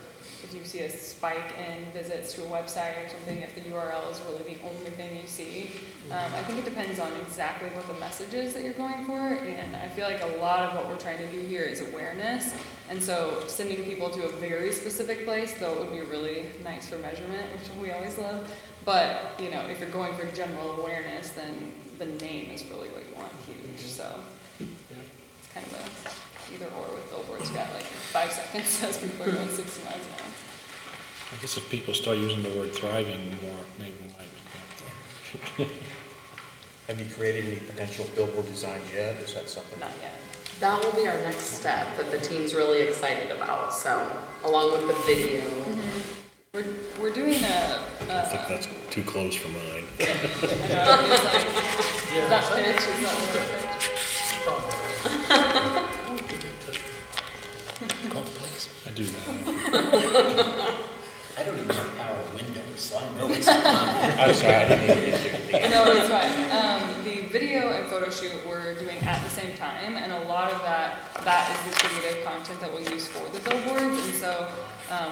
if you see a spike in visits to a website or something, if the URL is really the only thing you see. I think it depends on exactly what the message is that you're going for, and I feel like a lot of what we're trying to do here is awareness, and so sending people to a very specific place, though it would be really nice for measurement, which we always love, but, you know, if you're going for general awareness, then the name is really what you want huge, so it's kind of a either or with billboards. You got like 5 seconds as people are going 60 miles an hour. I guess if people start using the word thriving more, maybe we might. Have you created any potential billboard designs yet? Is that something? Not yet. That will be our next step that the team's really excited about, so, along with the video. We're doing I think that's too close for mine. I know, it's like, that pitch is not the pitch. I do that. I don't even know power windows, so I don't know what's I'm sorry, I didn't mean to get you. No, it's fine. The video and photo shoot we're doing at the same time, and a lot of that is the creative content that we'll use for the billboards, and so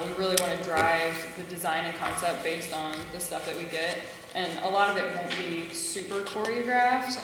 we really want to drive the design and concept based on the stuff that we get, and a lot of it won't be super choreographed.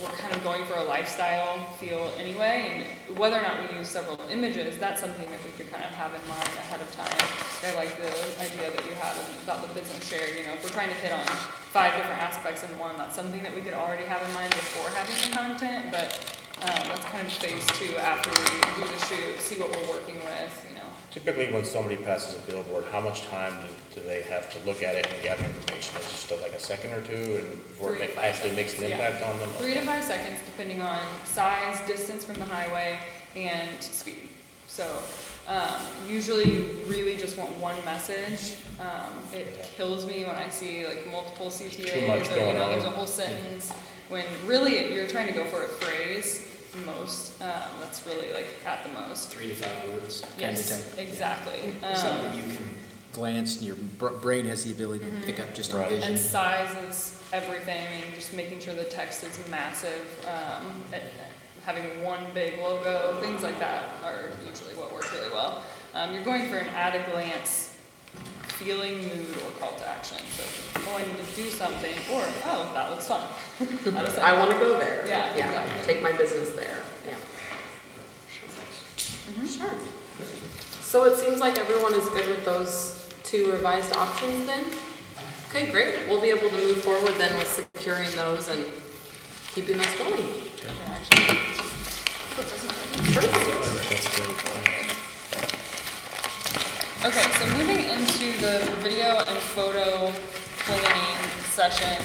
We're kind of going for a lifestyle feel anyway, and whether or not we use several images, that's something that we could kind of have in mind ahead of time. I like the idea that you have about the business share. You know, if we're trying to hit on 5 different aspects in one, that's something that we could already have in mind before having the content, but That's kind of phase 2 after we do the shoot, see what we're working with, you know. Typically, when somebody passes a billboard, how much time do they have to look at it and gather information? Is it just like a second or two, and before it actually makes an impact on them? 3 to 5 seconds, depending on size, distance from the highway, and speed. So usually you really just want one message. It kills me when I see like multiple CTAs, Too much or going on. there's a whole sentence, when really you're trying to go for a phrase most. That's really like at the most. 3 to 5 words. Yes, exactly. Something that you can glance, and your brain has the ability to pick up just on Right. vision. And size is everything. I mean, just making sure the text is massive, having one big logo, things like that are usually what work really well. You're going for an at-a-glance feeling, mood, or call to action. So if you're going to do something, or, oh, that looks fun. I want to go there. Yeah, Yeah, exactly. take my business there, yeah. Sure. So it seems like everyone is good with those 2 revised options then? Okay, great. We'll be able to move forward then with securing those and keeping us going. Okay, so moving into the video and photo planning session,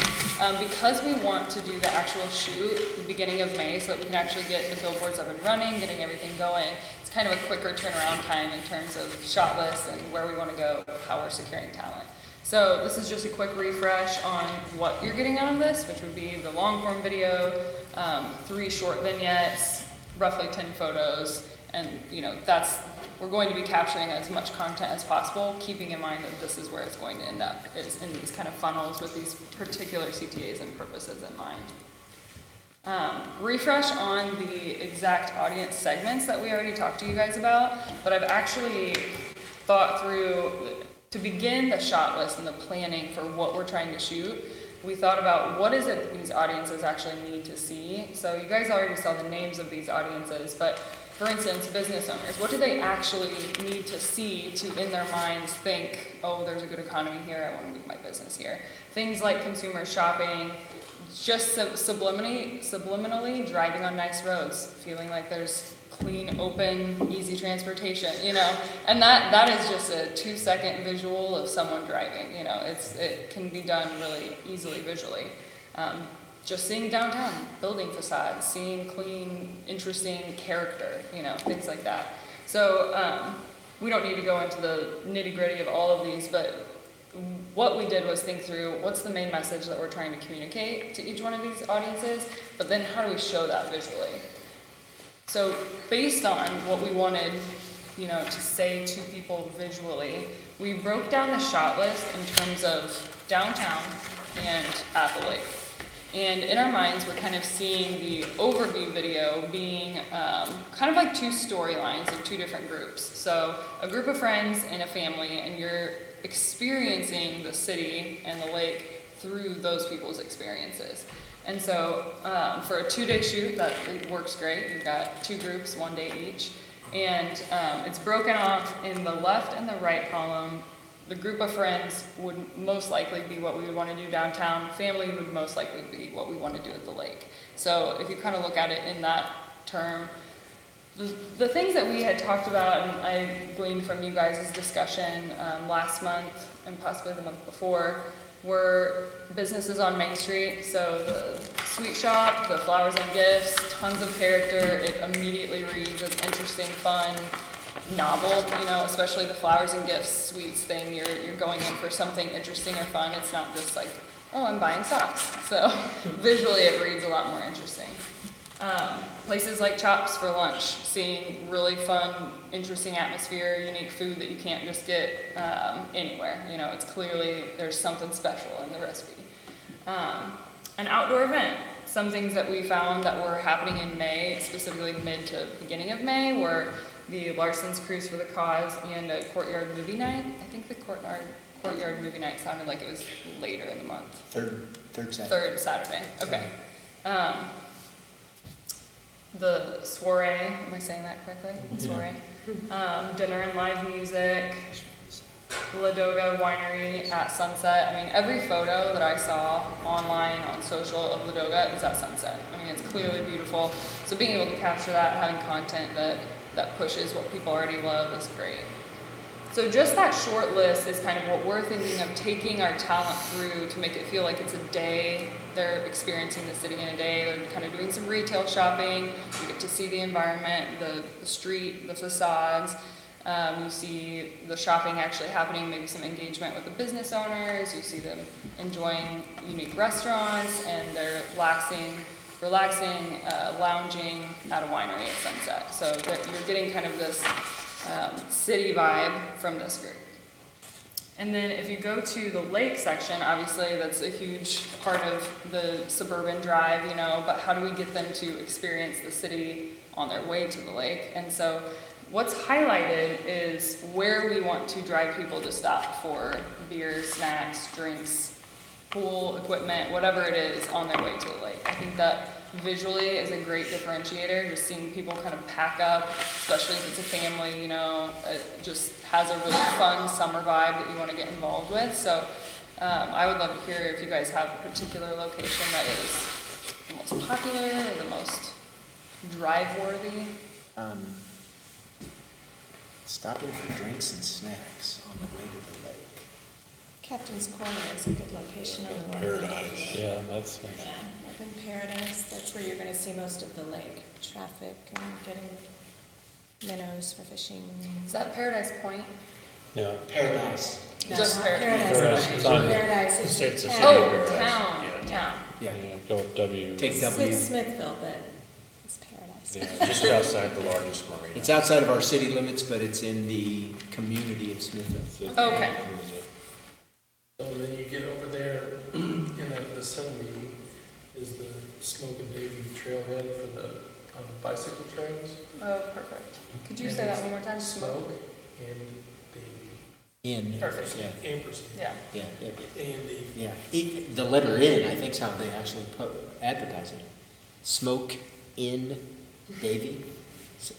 because we want to do the actual shoot the beginning of May so that we can actually get the billboards up and running, getting everything going, it's kind of a quicker turnaround time in terms of shot lists and where we want to go, how we're securing talent. So this is just a quick refresh on what you're getting out of this, which would be the long form video, 3 short vignettes, roughly 10 photos, and you know we're going to be capturing as much content as possible, keeping in mind that this is where it's going to end up, is in these kind of funnels with these particular CTAs and purposes in mind. Refresh on the exact audience segments that we already talked to you guys about, but I've actually thought through, to begin the shot list and the planning for what we're trying to shoot, we thought about what is it these audiences actually need to see. So you guys already saw the names of these audiences, but for instance, business owners, what do they actually need to see to, in their minds, think, oh, there's a good economy here, I want to move my business here. Things like consumer shopping, just subliminally driving on nice roads, feeling like there's clean, open, easy transportation, you know, and that is just a 2-second visual of someone driving, you know, it can be done really easily visually. Just seeing downtown, building facades, seeing clean, interesting character, you know, things like that. So we don't need to go into the nitty-gritty of all of these, but what we did was think through what's the main message that we're trying to communicate to each one of these audiences, but then how do we show that visually? So based on what we wanted, you know, to say to people visually, we broke down the shot list in terms of downtown and at the lake. And in our minds, we're kind of seeing the overview video being kind of like 2 storylines of 2 different groups. So a group of friends and a family, and you're experiencing the city and the lake through those people's experiences. And so for a 2-day shoot, that works great. You've got 2 groups, 1 day each. And it's broken off in the left and the right column. The group of friends would most likely be what we would want to do downtown. Family would most likely be what we want to do at the lake. So if you kind of look at it in that term, the things that we had talked about, and I gleaned from you guys' discussion last month and possibly the month before, were businesses on Main Street. So the sweet shop, the flowers and gifts, tons of character. It immediately reads as interesting, fun, novel, you know, especially the flowers and gifts sweets thing. You're going in for something interesting or fun. It's not just like, oh, I'm buying socks. So visually it reads a lot more interesting. Places like Chops for lunch, seeing really fun, interesting atmosphere, unique food that you can't just get anywhere. You know, it's clearly there's something special in the recipe. An outdoor event. Some things that we found that were happening in May, specifically mid to beginning of May, were the Larson's Cruise for the Cause and a courtyard movie night. I think the courtyard movie night sounded like it was later in the month. Third Saturday. Third Saturday, okay. The soiree, am I saying that correctly? Soiree. Dinner and live music. Ladoga Winery at sunset. I mean, every photo that I saw online on social of Ladoga is at sunset. I mean, it's clearly beautiful. So being able to capture that, having content that pushes what people already love is great. So just that short list is kind of what we're thinking of taking our talent through to make it feel like it's a day. They're experiencing the city in a day. They're kind of doing some retail shopping. You get to see the environment, the street, the facades. You see the shopping actually happening, maybe some engagement with the business owners. You see them enjoying unique restaurants, and they're relaxing, lounging at a winery at sunset. So that you're getting kind of this city vibe from this group. And then if you go to the lake section, obviously that's a huge part of the suburban drive, you know, but how do we get them to experience the city on their way to the lake? And so what's highlighted is where we want to drive people to stop for beer, snacks, drinks, pool equipment, whatever it is on their way to the lake. I think that visually is a great differentiator, just seeing people kind of pack up, especially if it's a family, you know, it just has a really fun summer vibe that you want to get involved with. So I would love to hear if you guys have a particular location that is the most popular or the most drive-worthy. Stopping for drinks and snacks on the way to the lake. Captain's Corner is a good location on the north end. Paradise. Yeah, that's, Yeah, up in Paradise, that's where you're gonna see most of the lake traffic and getting minnows for fishing. Is that Paradise Point? yeah. Paradise. No, Just not Paradise. Paradise. Paradise is It's a town. city. Oh, town. Yeah. Go with W. Take It's W. Smithville, but it's Paradise. Yeah, just outside the largest marina. It's outside of our city limits, but it's in the community of Smithville. Okay. So then you get over there, in that vicinity is the Smoke and Davy trailhead for the bicycle trails. Oh, perfect. Could you say that one more time? Smoke and Davy. In. Perfect. Yeah, Ampersand. Yeah. yeah, And the, yeah. The letter N, I think is how they actually advertise it. Smoke in Davy.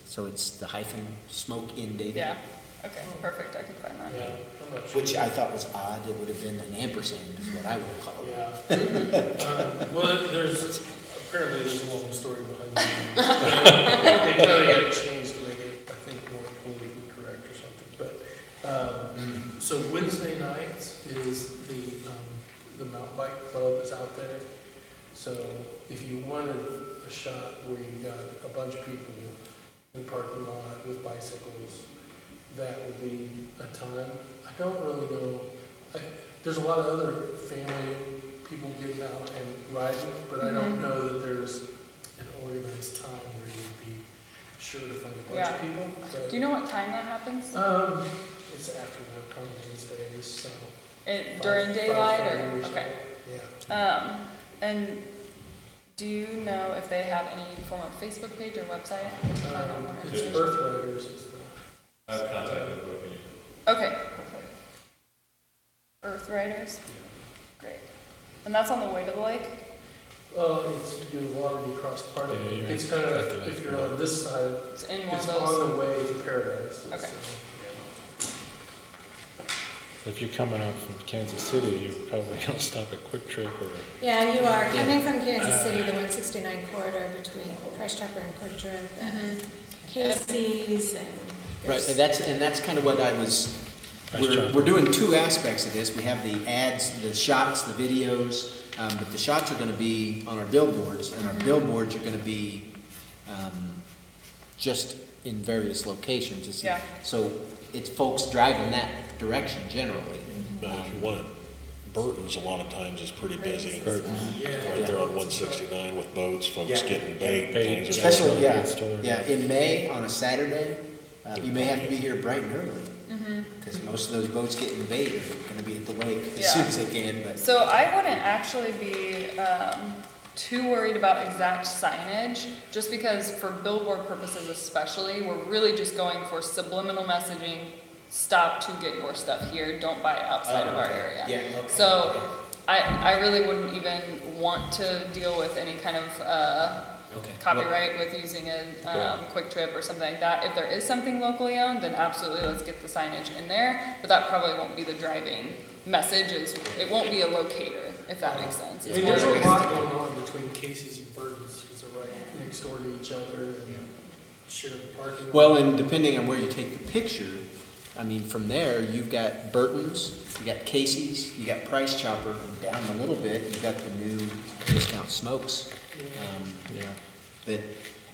So it's the hyphen, smoke in Davy. Yeah. Okay, perfect. I can find that. yeah, I'm not sure. Which I thought was odd. It would have been an ampersand is what I would have called it. Yeah. Well, apparently there's a long story behind it. They probably got it changed to make it, I think, more politically correct or something. But, so Wednesday nights is the mountain bike club is out there. So if you wanted a shot where you got a bunch of people in the parking lot with bicycles, that would be a time. I don't really know. There's a lot of other family people getting out and riding, but I don't know that there's an organized time where you'd be sure to find a bunch of people. But, Do you know what time that happens? it's after work on Wednesdays, so. During daylight or? 5:30 so. Okay. Yeah. And do you know if they have any form of Facebook page or website? It's Earth Riders is the. I've contacted Whitney. Okay. Earth Riders? Great. And that's on the way to the lake? It's you water you cross part of it. It's kind of, if you're on this side, It's in one it's of those? on the way to Paradise. Okay. If you're coming up from Kansas City, you're probably gonna stop at Quick Trip or. Yeah, you are, coming from Kansas City, the 169 corridor between Price Chopper and Quick Trip, and Casey's, and Right, there's- and that's kind of what I was, Nice job. we're doing two aspects of this. We have the ads, the shots, the videos, but the shots are gonna be on our billboards, and our billboards are gonna be, just in various locations. It's- Yeah. So it's folks driving that direction generally. But if you want it, Burton's a lot of times is pretty busy. Yeah. Right there on 169 with boats, folks Yeah. getting bait. Bait. things of that Especially, sort. yeah, Good story. yeah, in May, on a Saturday, you may have to be here bright and early. Because most of those boats getting bait are gonna be at the lake as Yeah. soon as they can, but. So I wouldn't actually be too worried about exact signage, just because for billboard purposes especially, we're really just going for subliminal messaging, stop to get your stuff here, don't buy it outside of our area. Yeah, okay. So I really wouldn't even want to deal with any kind of Okay. copyright with using a Quick Trip or something like that. If there is something locally owned, then absolutely let's get the signage in there, but that probably won't be the driving message, it won't be a locator, if that makes sense. I It's mean, more there's a like- lot going on between Casey's and Burton's, because they're right next door to each other and share the parking lot. Well, and depending on where you take the picture, I mean, from there, you've got Burton's, you got Casey's, you got Price Chopper, and down a little bit, you've got the new Discount Smokes. That,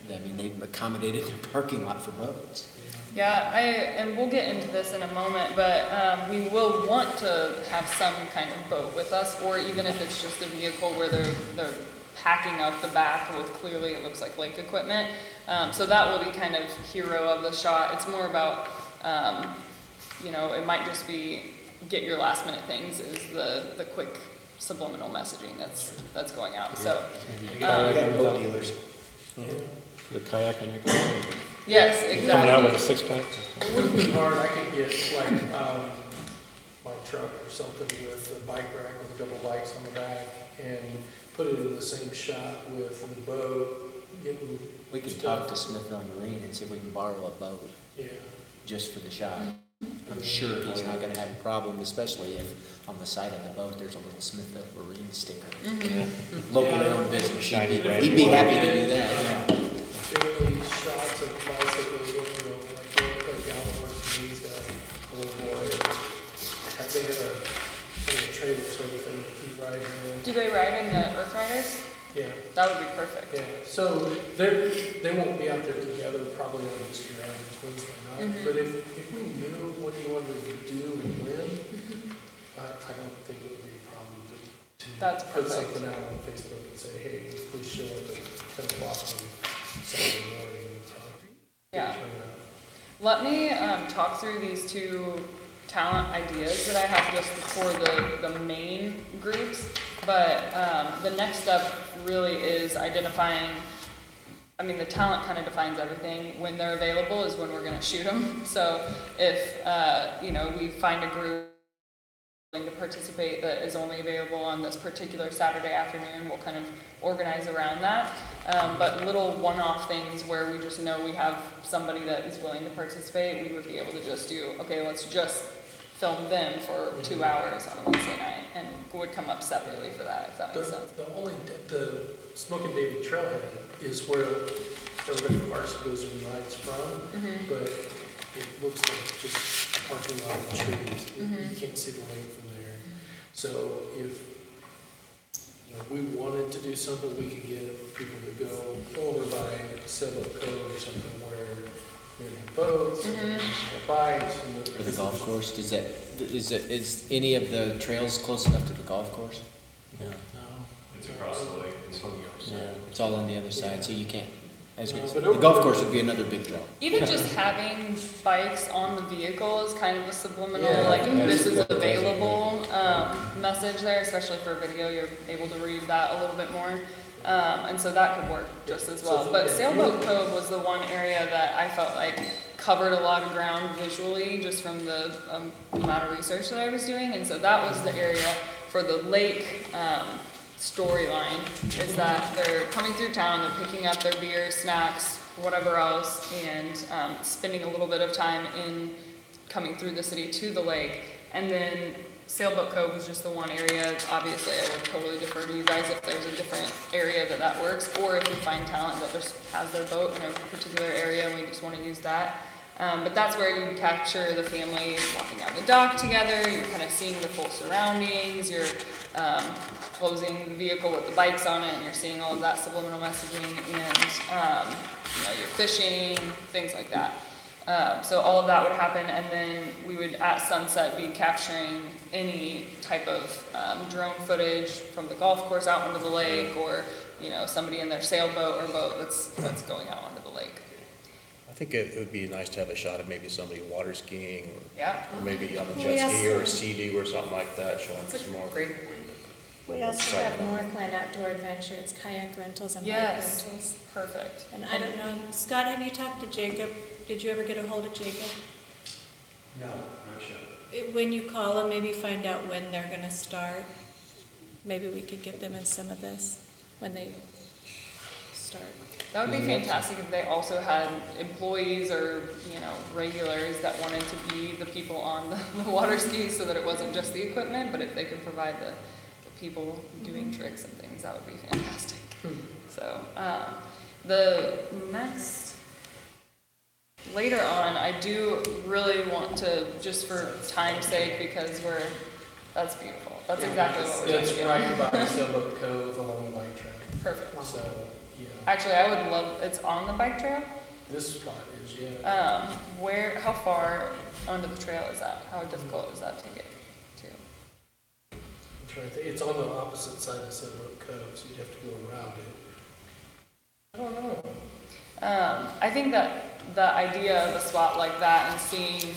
I mean, they've accommodated the parking lot for boats. Yeah, and we'll get into this in a moment, but we will want to have some kind of boat with us, or even if it's just a vehicle where they're packing out the back with clearly it looks like lake equipment. So that will be kind of hero of the shot. It's more about, it might just be get your last minute things is the quick subliminal messaging that's going out. So, Boat dealers. The kayak on your car. yes, Coming out with a exactly. 6-pack. It wouldn't be hard, I could get like, my truck or something with a bike rack with a couple lights on the back and put it in the same shot with the boat, getting. We could talk to Smithville Marine and see if we can borrow a boat Yeah. just for the shot. I'm sure he's not gonna have a problem, especially if on the side of the boat, there's a little Smithville Marine sticker. Locally owned business. Shiny brand. He'd be happy to do that, yeah. Fairly shots of bicycles, like down the horse, and he's got a little boy. I think of a trailer sort of thing, he's riding in. Do they ride in the Earth Riders? Yeah, That would be perfect. yeah, so they won't be out there together, probably on Easter average Wednesday night. But if we knew what he wanted to do and when, I don't think it would be a problem to That's put perfect. something out on Facebook and say, hey, please show up at 10 o'clock on Saturday morning. Yeah. Let me talk through these two talent ideas that I have just for the main groups. But the next step really is identifying, the talent kind of defines everything. When they're available is when we're going to shoot them. So if, we find a group willing to participate that is only available on this particular Saturday afternoon, we'll kind of organize around that. But little one-off things where we just know we have somebody that is willing to participate, we would be able to just do, okay, let's just film them for 2 hours on a Wednesday night, and would come up separately for that, if that makes sense. The Smoking Baby Trailhead is where everybody parks goes and rides from, but it looks like just parking lot and trees. You can't see the lake from there. So if we wanted to do something, we could get people to go over by Sailboat Cove or something where they have boats, and bikes, and For the golf course, is any of the trails close enough to the golf course? No. It's across the lake. Yeah, it's all on the other side, so you can't, No, the but golf course would be another big draw. Even just having bikes on the vehicle is kind of a subliminal, Yeah. like this is available message there, especially for video, you're able to read that a little bit more. And so that could work just as well. But Sailboat Cove was the one area that I felt like covered a lot of ground visually just from the amount of research that I was doing. And so that was the area for the lake storyline, is that they're coming through town, they're picking up their beer, snacks, whatever else, and spending a little bit of time in coming through the city to the lake. And then Sailboat Cove was just the one area. Obviously, I would totally defer to you guys if there's a different area that works, or if you find talent that has their boat in a particular area and we just want to use that. But that's where you capture the family walking out the dock together. You're kind of seeing the full surroundings. You're closing the vehicle with the bikes on it, and you're seeing all of that subliminal messaging, and you're fishing, things like that. So all of that would happen, and then we would at sunset be capturing any type of drone footage from the golf course out onto the lake, or somebody in their sailboat or boat that's going out onto the lake. I think it would be nice to have a shot of maybe somebody water skiing, Yeah. or maybe on a We jet ski or a also- Sea-Doo or something like that, showing some more. Great. We also have Northland Outdoor Adventure, it's kayak rentals and bike Yes. rentals. Perfect. And I don't know, Scott, have you talked to Jacob? Did you ever get a hold of Jacob? No, not sure. When you call them, maybe find out when they're gonna start. Maybe we could get them in some of this, when they start. That would be fantastic if they also had employees or, regulars that wanted to be the people on the water skis so that it wasn't just the equipment, but if they could provide the people doing tricks and things, that would be fantastic. So, the next, later on, I do really want to, just for time's sake, because that's beautiful. That's exactly what we're doing. It's right by Silver Cove along the bike track. Perfect. So, yeah, Actually, I would love, it's on the bike trail? this spot is, yeah. How far onto the trail is that? How difficult is that to get to? I'm trying to think. It's on the opposite side of Silver Cove, so you have to go around it. I don't know. I think that the idea of a spot like that and seeing,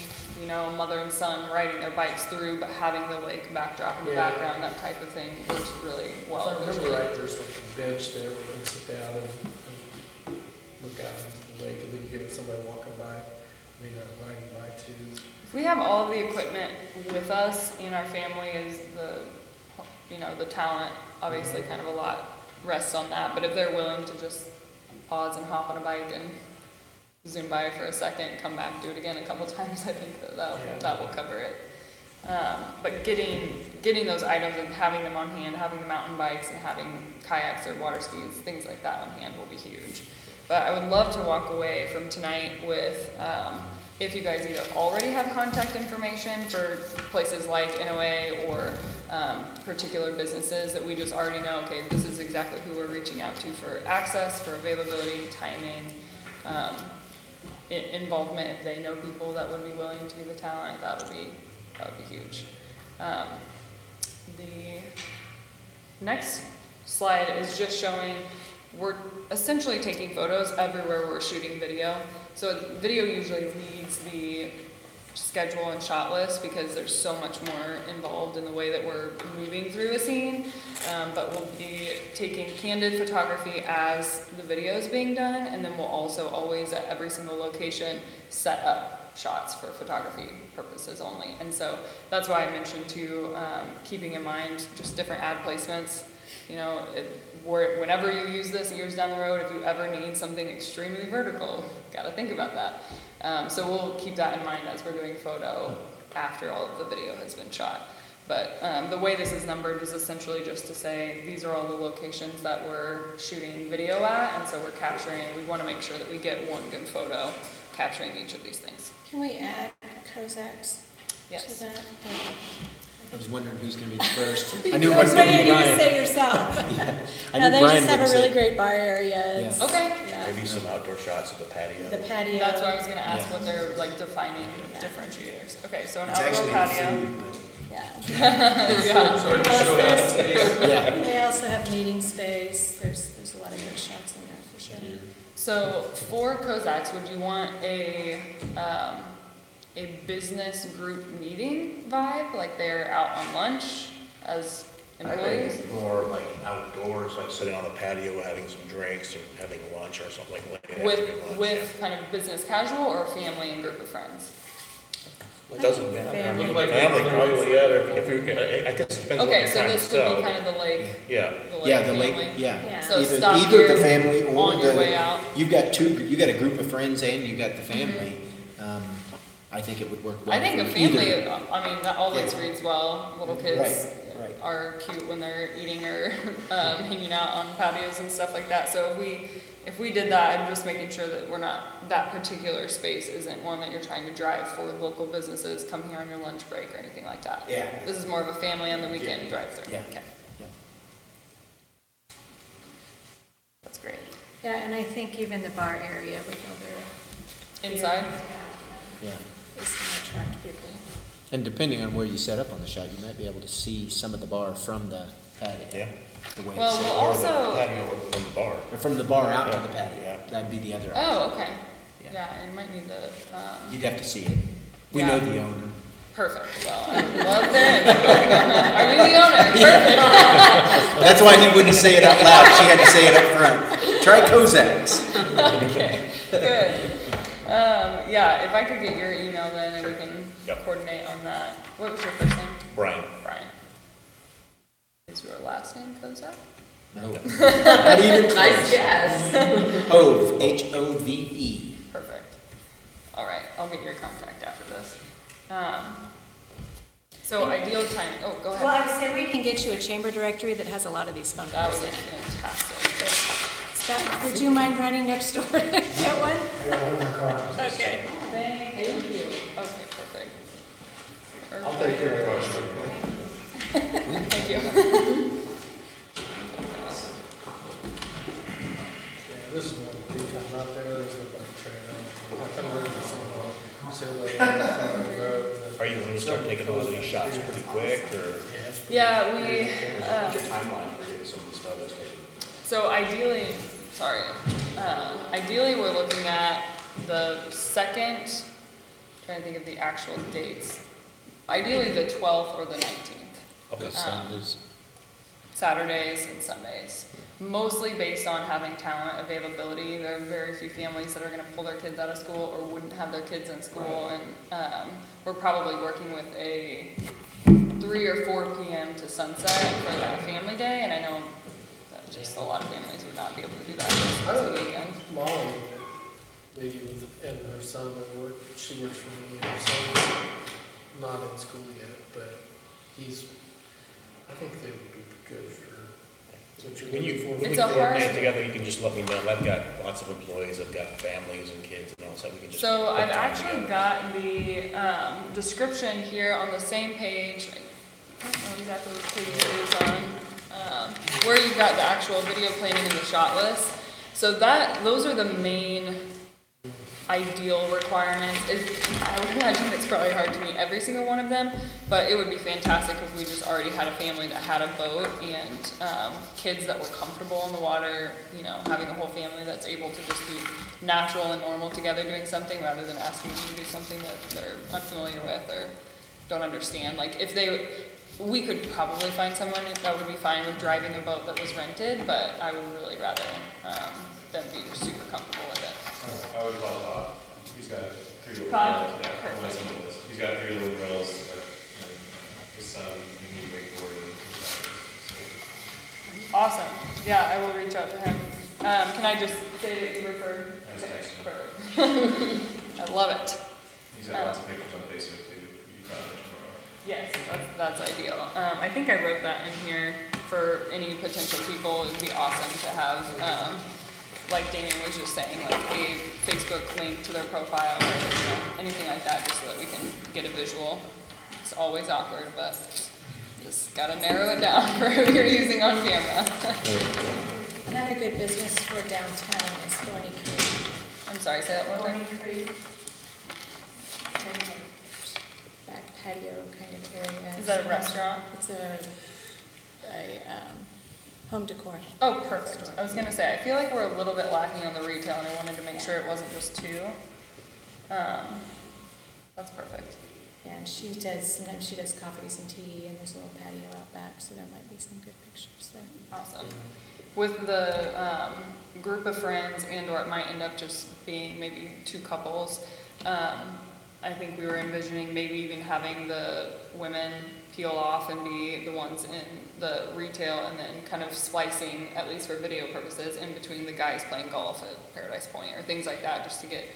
a mother and son riding their bikes through, but having the lake backdrop in the Yeah. background, that type of thing works really well. If I remember right, there's like a bench there where you can sit down and look out into the lake, and then you get somebody walking by, riding by too. If we have all of the equipment with us and our family is the talent, obviously kind of a lot rests on that, but if they're willing to just pause and hop on a bike and zoom by for a second, come back, do it again a couple times, I think that will cover it. But getting those items and having them on hand, having the mountain bikes and having kayaks or water skis, things like that on hand will be huge. But I would love to walk away from tonight with, if you guys either already have contact information for places like NOA or particular businesses that we just already know, okay, this is exactly who we're reaching out to for access, for availability, timing, involvement, if they know people that would be willing to be the talent, that would be huge. The next slide is just showing we're essentially taking photos everywhere we're shooting video. So video usually leads the schedule and shot list because there's so much more involved in the way that we're moving through a scene. But we'll be taking candid photography as the video is being done, and then we'll also always at every single location set up shots for photography purposes only. And so that's why I mentioned too, keeping in mind just different ad placements. Whenever you use this years down the road, if you ever need something extremely vertical, gotta think about that. So we'll keep that in mind as we're doing photo after all of the video has been shot. But the way this is numbered is essentially just to say these are all the locations that we're shooting video at, and so we're capturing, we want to make sure that we get one good photo capturing each of these things. Can we add Cossacks Yes. to that? I was wondering who's going to be the first. I I knew it was going to be you Ryan. say yourself. I No, knew they Brian just have would a say really it. great bar area. It's- Okay. Yeah. Maybe some outdoor shots of the patio. The patio. That's why I was going to ask Yeah. what they're like defining differentiators. Okay, so an It's outdoor actually patio. food, but- Yeah. Yeah. Yeah. They also have meeting space. There's a lot of good shots in there for sure. So for Cossacks, would you want a business group meeting vibe, like they're out on lunch as I employees? think more like outdoors, like sitting on the patio, having some drinks or having lunch or something like that. With kind of business casual or family and group of friends? It doesn't matter. Family. Family probably, yeah, if you, I guess it depends what Okay, you're so trying to this could be sell. kind of the lake, Yeah, Yeah, the family. lake, yeah. Yeah. So stop Either here the family or on your way out. you've got you got a group of friends and you got the family. I think it would work well. I think a for either. family, I mean, that always reads well. Little kids Right. are cute when they're eating or hanging out on patios and stuff like that. So if we did that, I'm just making sure that that particular space isn't one that you're trying to drive for local businesses, come here on your lunch break or anything like that. Yeah. This is more of a family on the weekend drive through. Yeah. Okay. Yeah. That's great. Yeah, and I think even the bar area with all their. Inside? Yeah. Is going to attract people. And depending on where you set up on the shot, you might be able to see some of the bar from the patio. yeah. The way Well, it's set we'll up. Or the also, patio from the bar. Or from the bar out to the patio. Yeah. That'd be the other option. oh, okay. Yeah. Yeah, I might need to, You'd have to see it. We Yeah. know the owner. perfect. Well, I love that. Are you the owner? Perfect. That's why he wouldn't say it out loud. She had to say it up front. Try Cossacks. Okay, good. Yeah, if I could get your email then and we can Yep. coordinate on that. What was your first name? Brian. Brian. Is your last name Kozak? No. Not even Nice close. guess. Hove, Hove. Perfect. All right, I'll get your contact after this. So ideal time, oh, go Well, ahead. I would say we can get you a chamber directory that has a lot of these phone That numbers would in be it. fantastic. Scott, would you mind running next door to get one? Okay. Thank you. Okay, perfect. I'll take care of it. Thank you. Yeah, this is one big time out there, there's a bike trail. I come around this one, so like, Are you going to start taking all these shots pretty quick, or Yeah, we, what's your timeline for getting some of the stuff that's taken? so ideally, ideally, we're looking at the second, trying to think of the actual dates. Ideally, the 12th or the 19th. Okay. Saturdays and Sundays. Mostly based on having talent availability. There are very few families that are going to pull their kids out of school or wouldn't have their kids in school. And we're probably working with a 3 or 4 p.m. to sunset for that family day. And I know that just a lot of families would not be able to do that this weekend. Molly, maybe with, and her son that work, she works for me, and her son's not in school yet, but I think they would be good for what you're When you, looking for. when we It's a coordinate hard- together, you can just let me know. I've got lots of employees, I've got families and kids and all, so we can just. So put I've time actually together. got the description here on the same page. I don't know exactly which page it is on, where you've got the actual video planning and the shot list. So those are the main ideal requirements. I would imagine it's probably hard to meet every single one of them, but it would be fantastic if we just already had a family that had a boat and kids that were comfortable in the water, you know, having a whole family that's able to just be natural and normal together doing something rather than asking them to do something that they're unfamiliar with or don't understand. Like we could probably find someone that would be fine with driving a boat that was rented, but I would really rather them be super comfortable with it. I would call Todd. He's got 3 little Todd? girls. Yeah, Perfect. listen to this. He's got 3 little girls. His son, he can wakeboard. Awesome. Yeah, I will reach out to him. Can I just say that you referred? I just texted him. Perfect. I love it. He's got lots of pictures on Facebook too. You can find it tomorrow. Yes, that's ideal. I think I wrote that in here for any potential people. It would be awesome to have, like Damien was just saying, like a Facebook link to their profile or anything like that, just so that we can get a visual. It's always awkward, but just gotta narrow it down for who you're using on camera. Another good business for downtown is Thorny Creek. I'm sorry, say that one more time. Thorny Creek. Kind of back patio kind of area. Is that a restaurant? It's a home decor. Oh, perfect. I was gonna say, I feel like we're a little bit lacking on the retail, and I wanted to make sure it wasn't just 2. That's perfect. Yeah, and sometimes she does coffees and tea, and there's a little patio out back, so there might be some good pictures there. Awesome. With the group of friends, and/or it might end up just being maybe 2 couples, I think we were envisioning maybe even having the women peel off and be the ones in the retail, and then kind of splicing, at least for video purposes, in between the guys playing golf at Paradise Point or things like that, just to get,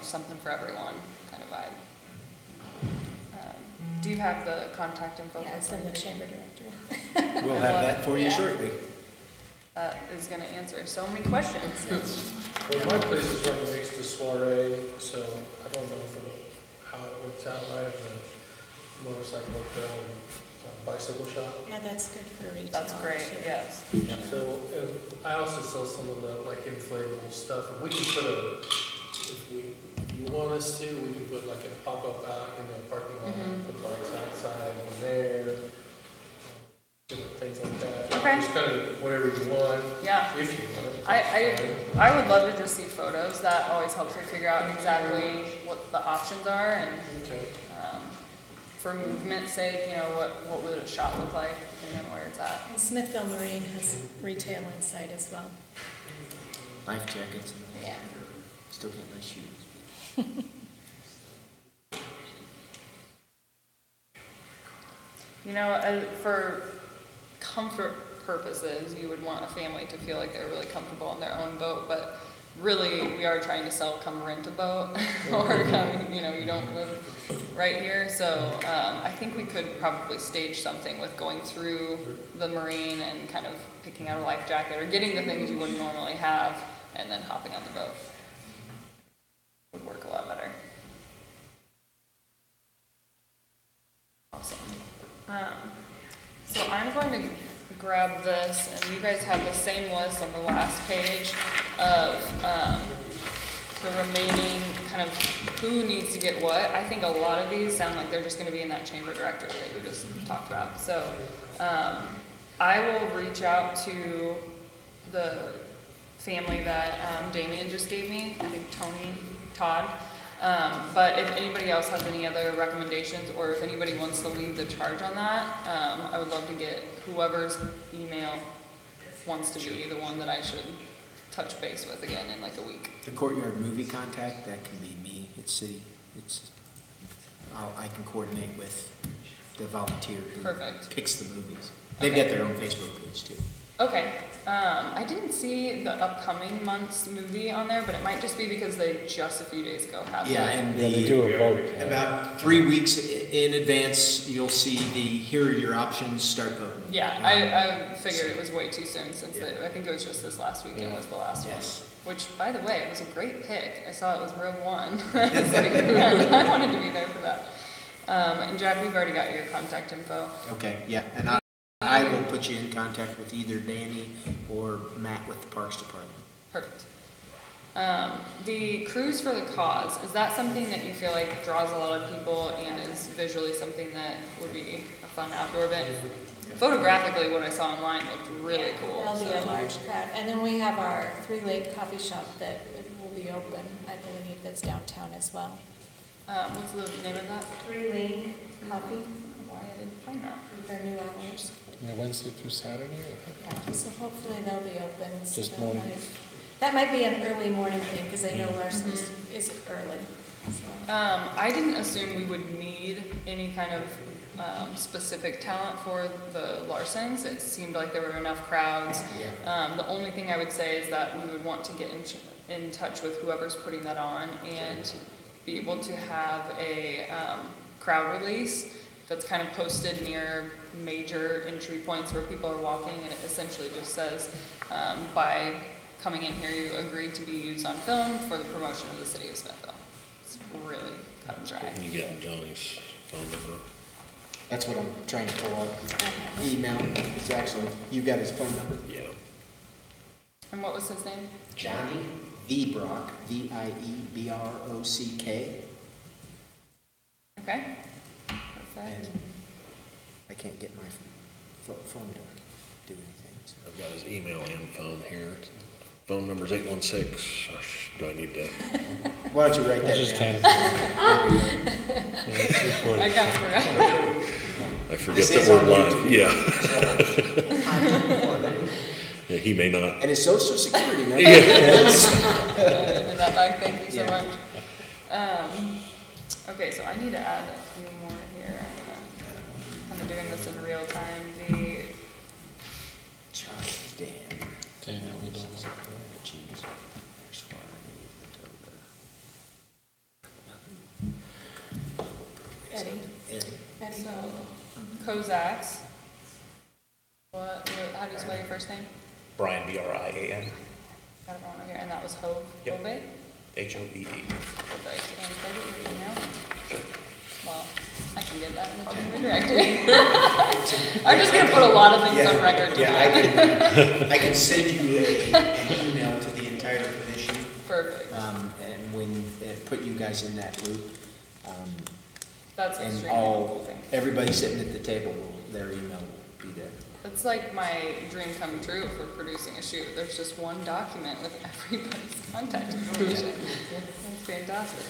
something for everyone kind of vibe. Do you have the contact info? Yeah, it's in the chamber directory. We'll I have love that it. for you Yeah. shortly. That is going to answer so many questions. Well, my place is right next to Soiree, so I don't know how it works out. I have a motorcycle hotel and a bicycle shop. Yeah, that's good for retail. That's great, too. yes. So, and I also sell some of the like inflatable stuff. And we can put if you want us to, we can put like a pop-up out in the parking lot, put bikes outside and there, different things like that. Okay. Just kind of whatever you want, Yeah. if you want it. I would love to just see photos. That always helps me figure out exactly what the options are, and Okay. for movement's sake, what would a shot look like, and where it's at. And Smithville Marine has retail inside as well. Life jackets. Yeah. Still get my shoes. For purposes, you would want a family to feel like they're really comfortable in their own boat, but really, we are trying to sell, come rent a boat, or come, you don't live right here, so, I think we could probably stage something with going through the marine and kind of picking out a life jacket, or getting the things you wouldn't normally have, and then hopping on the boat. Would work a lot better. Awesome. So I'm going to grab this, and you guys have the same list on the last page of the remaining kind of who needs to get what. I think a lot of these sound like they're just going to be in that chamber director that you just talked about. So I will reach out to the family that Damien just gave me, I think Todd. But if anybody else has any other recommendations, or if anybody wants to lead the charge on that, I would love to get whoever's email wants to be the one that I should touch base with again in like a week. The Courtyard Movie Contact, that can be me. It's city. I can coordinate with the volunteer who Perfect. picks the movies. They've Okay. got their own Facebook page too. Okay, I didn't see the upcoming month's movie on there, but it might just be because they just a few days ago had Yeah, it. and They do a vote. about 3 weeks in advance, you'll see the here are your options. Start voting. Yeah, I figured it was way too soon since I think it was just this last weekend was the last Yes. one. Which, by the way, it was a great pick. I saw it was Rogue One. It's like, I wanted to be there for that. And Jack, we've already got your contact info. Okay. Yeah, and I will put you in contact with either Danny or Matt with the Parks Department. Perfect. The Cruise for the Cause, is that something that you feel like draws a lot of people and is visually something that would be a fun outdoor event? Photographically, what I saw online looked really cool. There'll be a so- large crowd. And then we have our 3 Lake Coffee Shop that will be open, I believe, that's downtown as well. What's the name of that? 3 Lake Coffee, Why I didn't find that. their new hours. Wednesday through Saturday? Yeah, so hopefully they'll be open. Just So morning. that might be an early morning thing, because I know Larson's is early. So. I didn't assume we would need any kind of specific talent for the Larsons. It seemed like there were enough crowds. The only thing I would say is that we would want to get in touch with whoever's putting that on and be able to have a crowd release that's kind of posted near major entry points where people are walking, and it essentially just says, by coming in here, you agreed to be used on film for the promotion of the city of Smithville. It's really cut and dry. You get Johnny's phone number. That's what I'm trying to pull up. Email. It's actually, you got his phone number. Yeah. And what was his name? Johnny Viebrock, Viebrock. Okay. And Perfect. I can't get my phone to do anything. So. I've got his email and phone here. Phone number's 816. Do I need to? Why don't you write that That's just down? 10. Yeah, it's recorded. I kind of forgot. I forget This that is we're on live. Yeah. Yeah, he may not. And his social security number. In that bag, thank you so Yeah. much. Okay, so I need to add a few more here. I'm kind of doing this in real time. The Charles Dan. Okay, now we don't. Eddie. Eddie. so Kozaks. How do you spell your first name? Brian, B-R-I-A-N, Got it wrong here. And that was Hove. Yep. Hove? H-O-V-E. Perfect. And can I get your email? Well, I can get that in the chamber directory. I'm just gonna put a lot of things on record Yeah, tonight. I can send you an email to the entire commission, Perfect. and put you guys in that loop. That's And extremely helpful. all, Thank you. everybody sitting at the table, their email will be there. That's like my dream come true for producing a shoot. There's just one document with everybody's contact information. That's fantastic.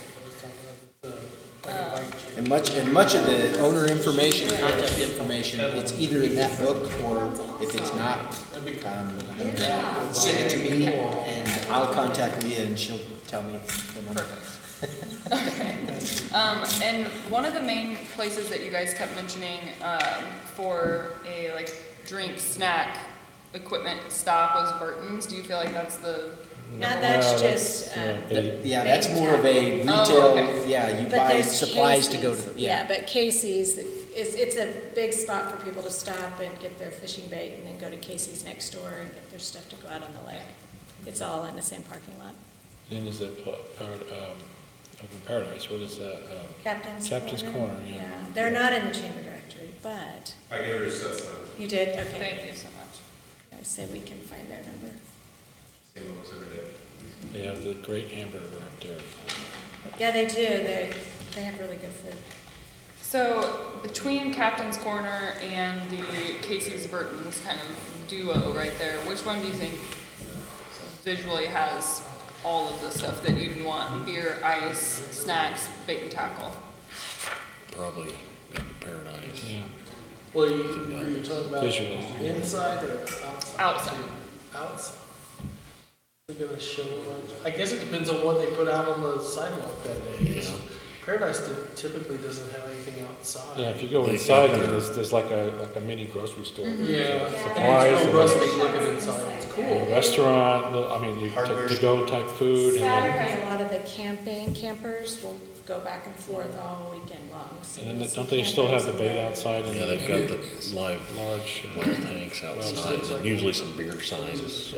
And much of the owner information, contact information, it's either in that book, or if it's not, send it to me, and I'll contact Leah, and she'll tell me the number. Perfect. Okay. And one of the main places that you guys kept mentioning for a like drink snack equipment stop was Burton's. Do you feel like that's the, Now, No, that's just, Yeah, that's more of a Oh, retail, okay. yeah, you but buy there's supplies to go to, Casey's. the Yeah, but Casey's, it's a big spot for people to stop and get their fishing bait and then go to Casey's next door and get their stuff to go out on the lake. It's all in the same parking lot. Then is it, Open Paradise, what is that? Captain's Corner, yeah. They're not in the chamber directory, but, I gave her a set of, you did, okay. thank you so much. I say we can find their number. same looks every day. They have the great hamburger up there. Yeah, they do, they have really good food. So between Captain's Corner and the Casey's Burton's kind of duo right there, which one do you think visually has all of the stuff that you'd want? Beer, ice, snacks, bait and tackle. Probably Paradise. Yeah. Well, are you talking about Visually. inside or outside? Outside. Outside. They're gonna show, I guess it depends on what they put out on the sidewalk that day. Yeah. Paradise typically doesn't have anything outside. Yeah, if you go inside, there's like a mini grocery store. Yeah. Supplies And and it's rustic looking inside, it's a cool. restaurant, I mean, you Hardware. to-go type food. And Saturday, a lot of the campers will go back and forth all weekend long. So then you'll see don't they still have the campers bait outside? Yeah, they've got the live Large. well tanks outside, and usually some beer signs,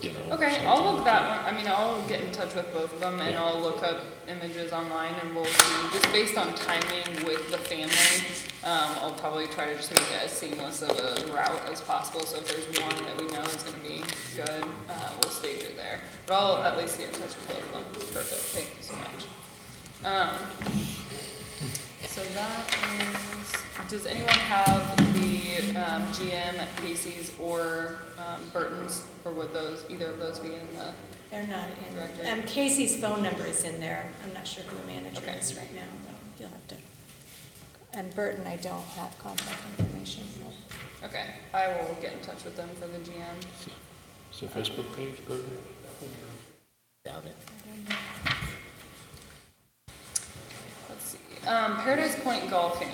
you know. Okay, something I'll look like that one, I mean, I'll get in touch with both of them and I'll look up images online and we'll see, just based on timing with the family, I'll probably try to just make it as seamless of a route as possible, so if there's one that we know is gonna be good, we'll stage it there. But I'll at least get in touch with both of them. Perfect, thank you so much. So that is, does anyone have the GM at Casey's or Burton's, or would those, either of those be in the, They're not Directory. in, Casey's phone number is in there. I'm not sure who the manager Okay. is right now, though. You'll have to. And Burton, I don't have contact information. okay, I will get in touch with them for the GM. Is there a Facebook page, Burger? Doubt it. Let's see, Paradise Point golfing,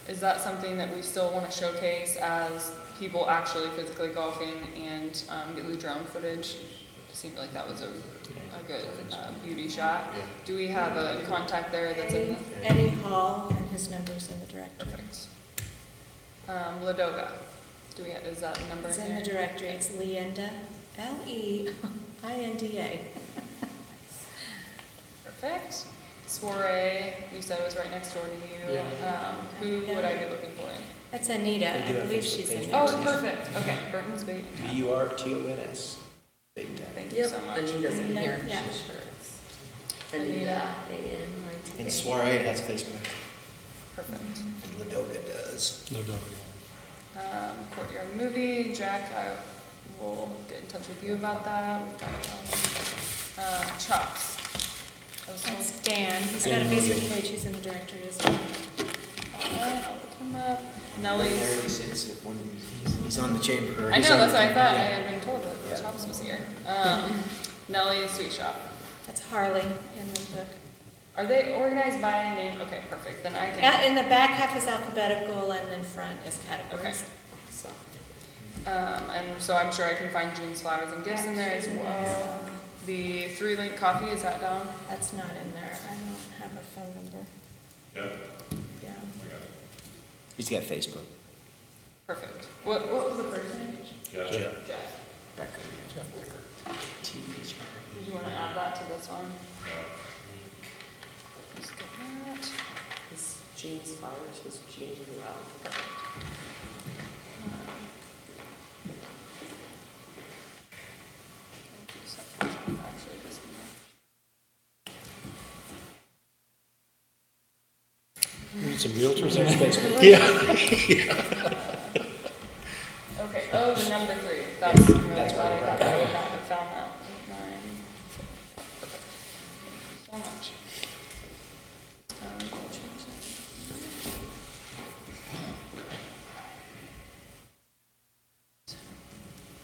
is that something that we still want to showcase as people actually physically golfing and get the drone footage? It seemed like that was a good beauty shot. Do we have a contact there that's in the? Eddie Hall, and his number's in the directory. Perfect. Ladoga, do we, is that number It's in in the here? directory. It's Leinda, Leinda. Perfect. Soiree, you said was right next door to you. Yeah. Who would I be looking for in? That's Anita. I They do have believe Facebook she's in page. there. Oh, perfect, okay, Burton's Bait and Tackle. BURTONS. Big time. Thank you so much. Anita's in here. Yeah. Anita, And Soiree has Facebook, Perfect. and Ladoga does. No, no. Courtyard movie, Jack, I will get in touch with you about that. We've got it on. Chops. That's Dan. He's got a Facebook page. He's in the directory as well. I'll look him up. There Nellie's. he sits at one, he's on the chamber. or I he's know, on that's the- what I thought. I yeah. had been told that Yeah. Chops was here. Nellie's Sweet Shop. That's Harley in the book. Are they organized by name? Okay, perfect. Then I can. In the back half is alphabetical, and then front is Okay. categories. So, and so I'm sure I can find Jean's Flowers and Gifts in there as well. The 3-link coffee, is that down? That's not in there. I don't have a phone number. Yeah, Yeah. He's got Facebook. Perfect. What was the first name? gotcha. Jeff. Did you want to add that to this one? Just get that. Is James Flowers, is James as well. Actually, this one. We need some realtors on Facebook. Okay, oh, the number 3. That's really glad I got that. I found that. 9. Perfect. So much. I'll change that.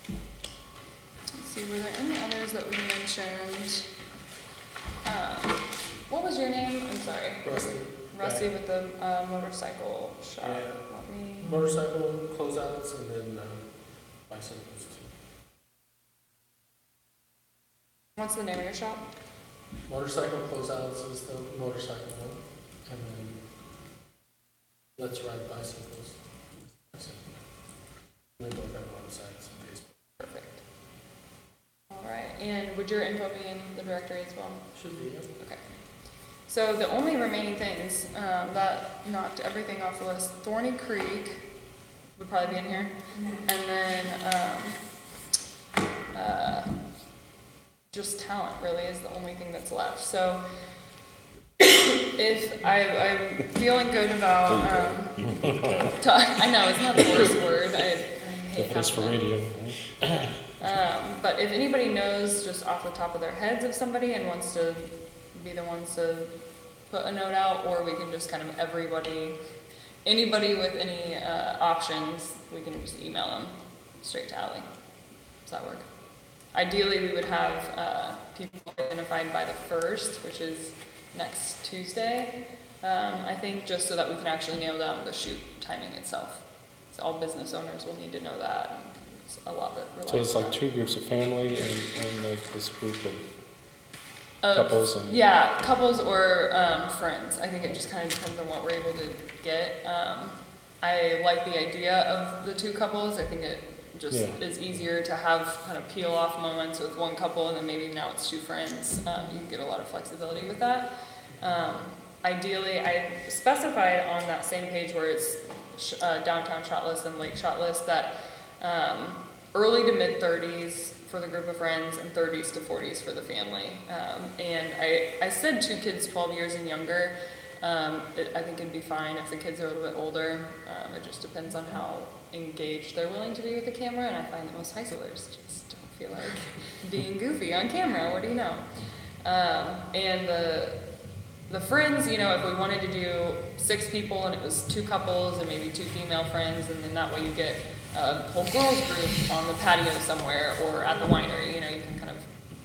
Let's see, were there any others that we mentioned? What was your name? I'm sorry. Rusty. Rusty with the motorcycle shop. Yeah. Let me. Motorcycle closeouts and then, bicycles too. What's the name of your shop? Motorcycle closeouts is the motorcycle one, and then Let's Ride Bicycles. We both have websites and Facebook. Perfect. All right, and would your info be in the directory as well? Should be, yeah. Okay. So the only remaining things that knocked everything off the list, Thorny Creek would probably be in here, and then just talent really is the only thing that's left. So if I'm feeling good about, I know it's not the worst word. I hate If it's for radio. but if anybody knows just off the top of their heads of somebody and wants to be the ones to put a note out, or we can just kind of anybody with any options, we can just email them straight to Ally. Does that work? Ideally, we would have people identified by the 1st, which is next Tuesday, I think, just so that we can actually nail down the shoot timing itself. So all business owners will need to know that. It's a lot that relies So it's like on that. 2 groups of family and like this group of couples and. Yeah, couples or friends. I think it just kind of depends on what we're able to get. I like the idea of the 2 couples. I think it just is easier to have kind of peel off moments with one couple, and then maybe now it's 2 friends. You can get a lot of flexibility with that. Ideally, I specified on that same page where it's downtown shot list and lake shot list that early to mid 30s for the group of friends and 30s to 40s for the family. And I said 2 kids 12 years and younger. I think it'd be fine if the kids are a little bit older. It just depends on how engaged they're willing to be with the camera, and I find that most high schoolers just don't feel like being goofy on camera. What do you know? And the friends, you know, if we wanted to do 6 people and it was 2 couples and maybe 2 female friends, and then that way you get a whole girls group on the patio somewhere or at the winery, you know, you can kind of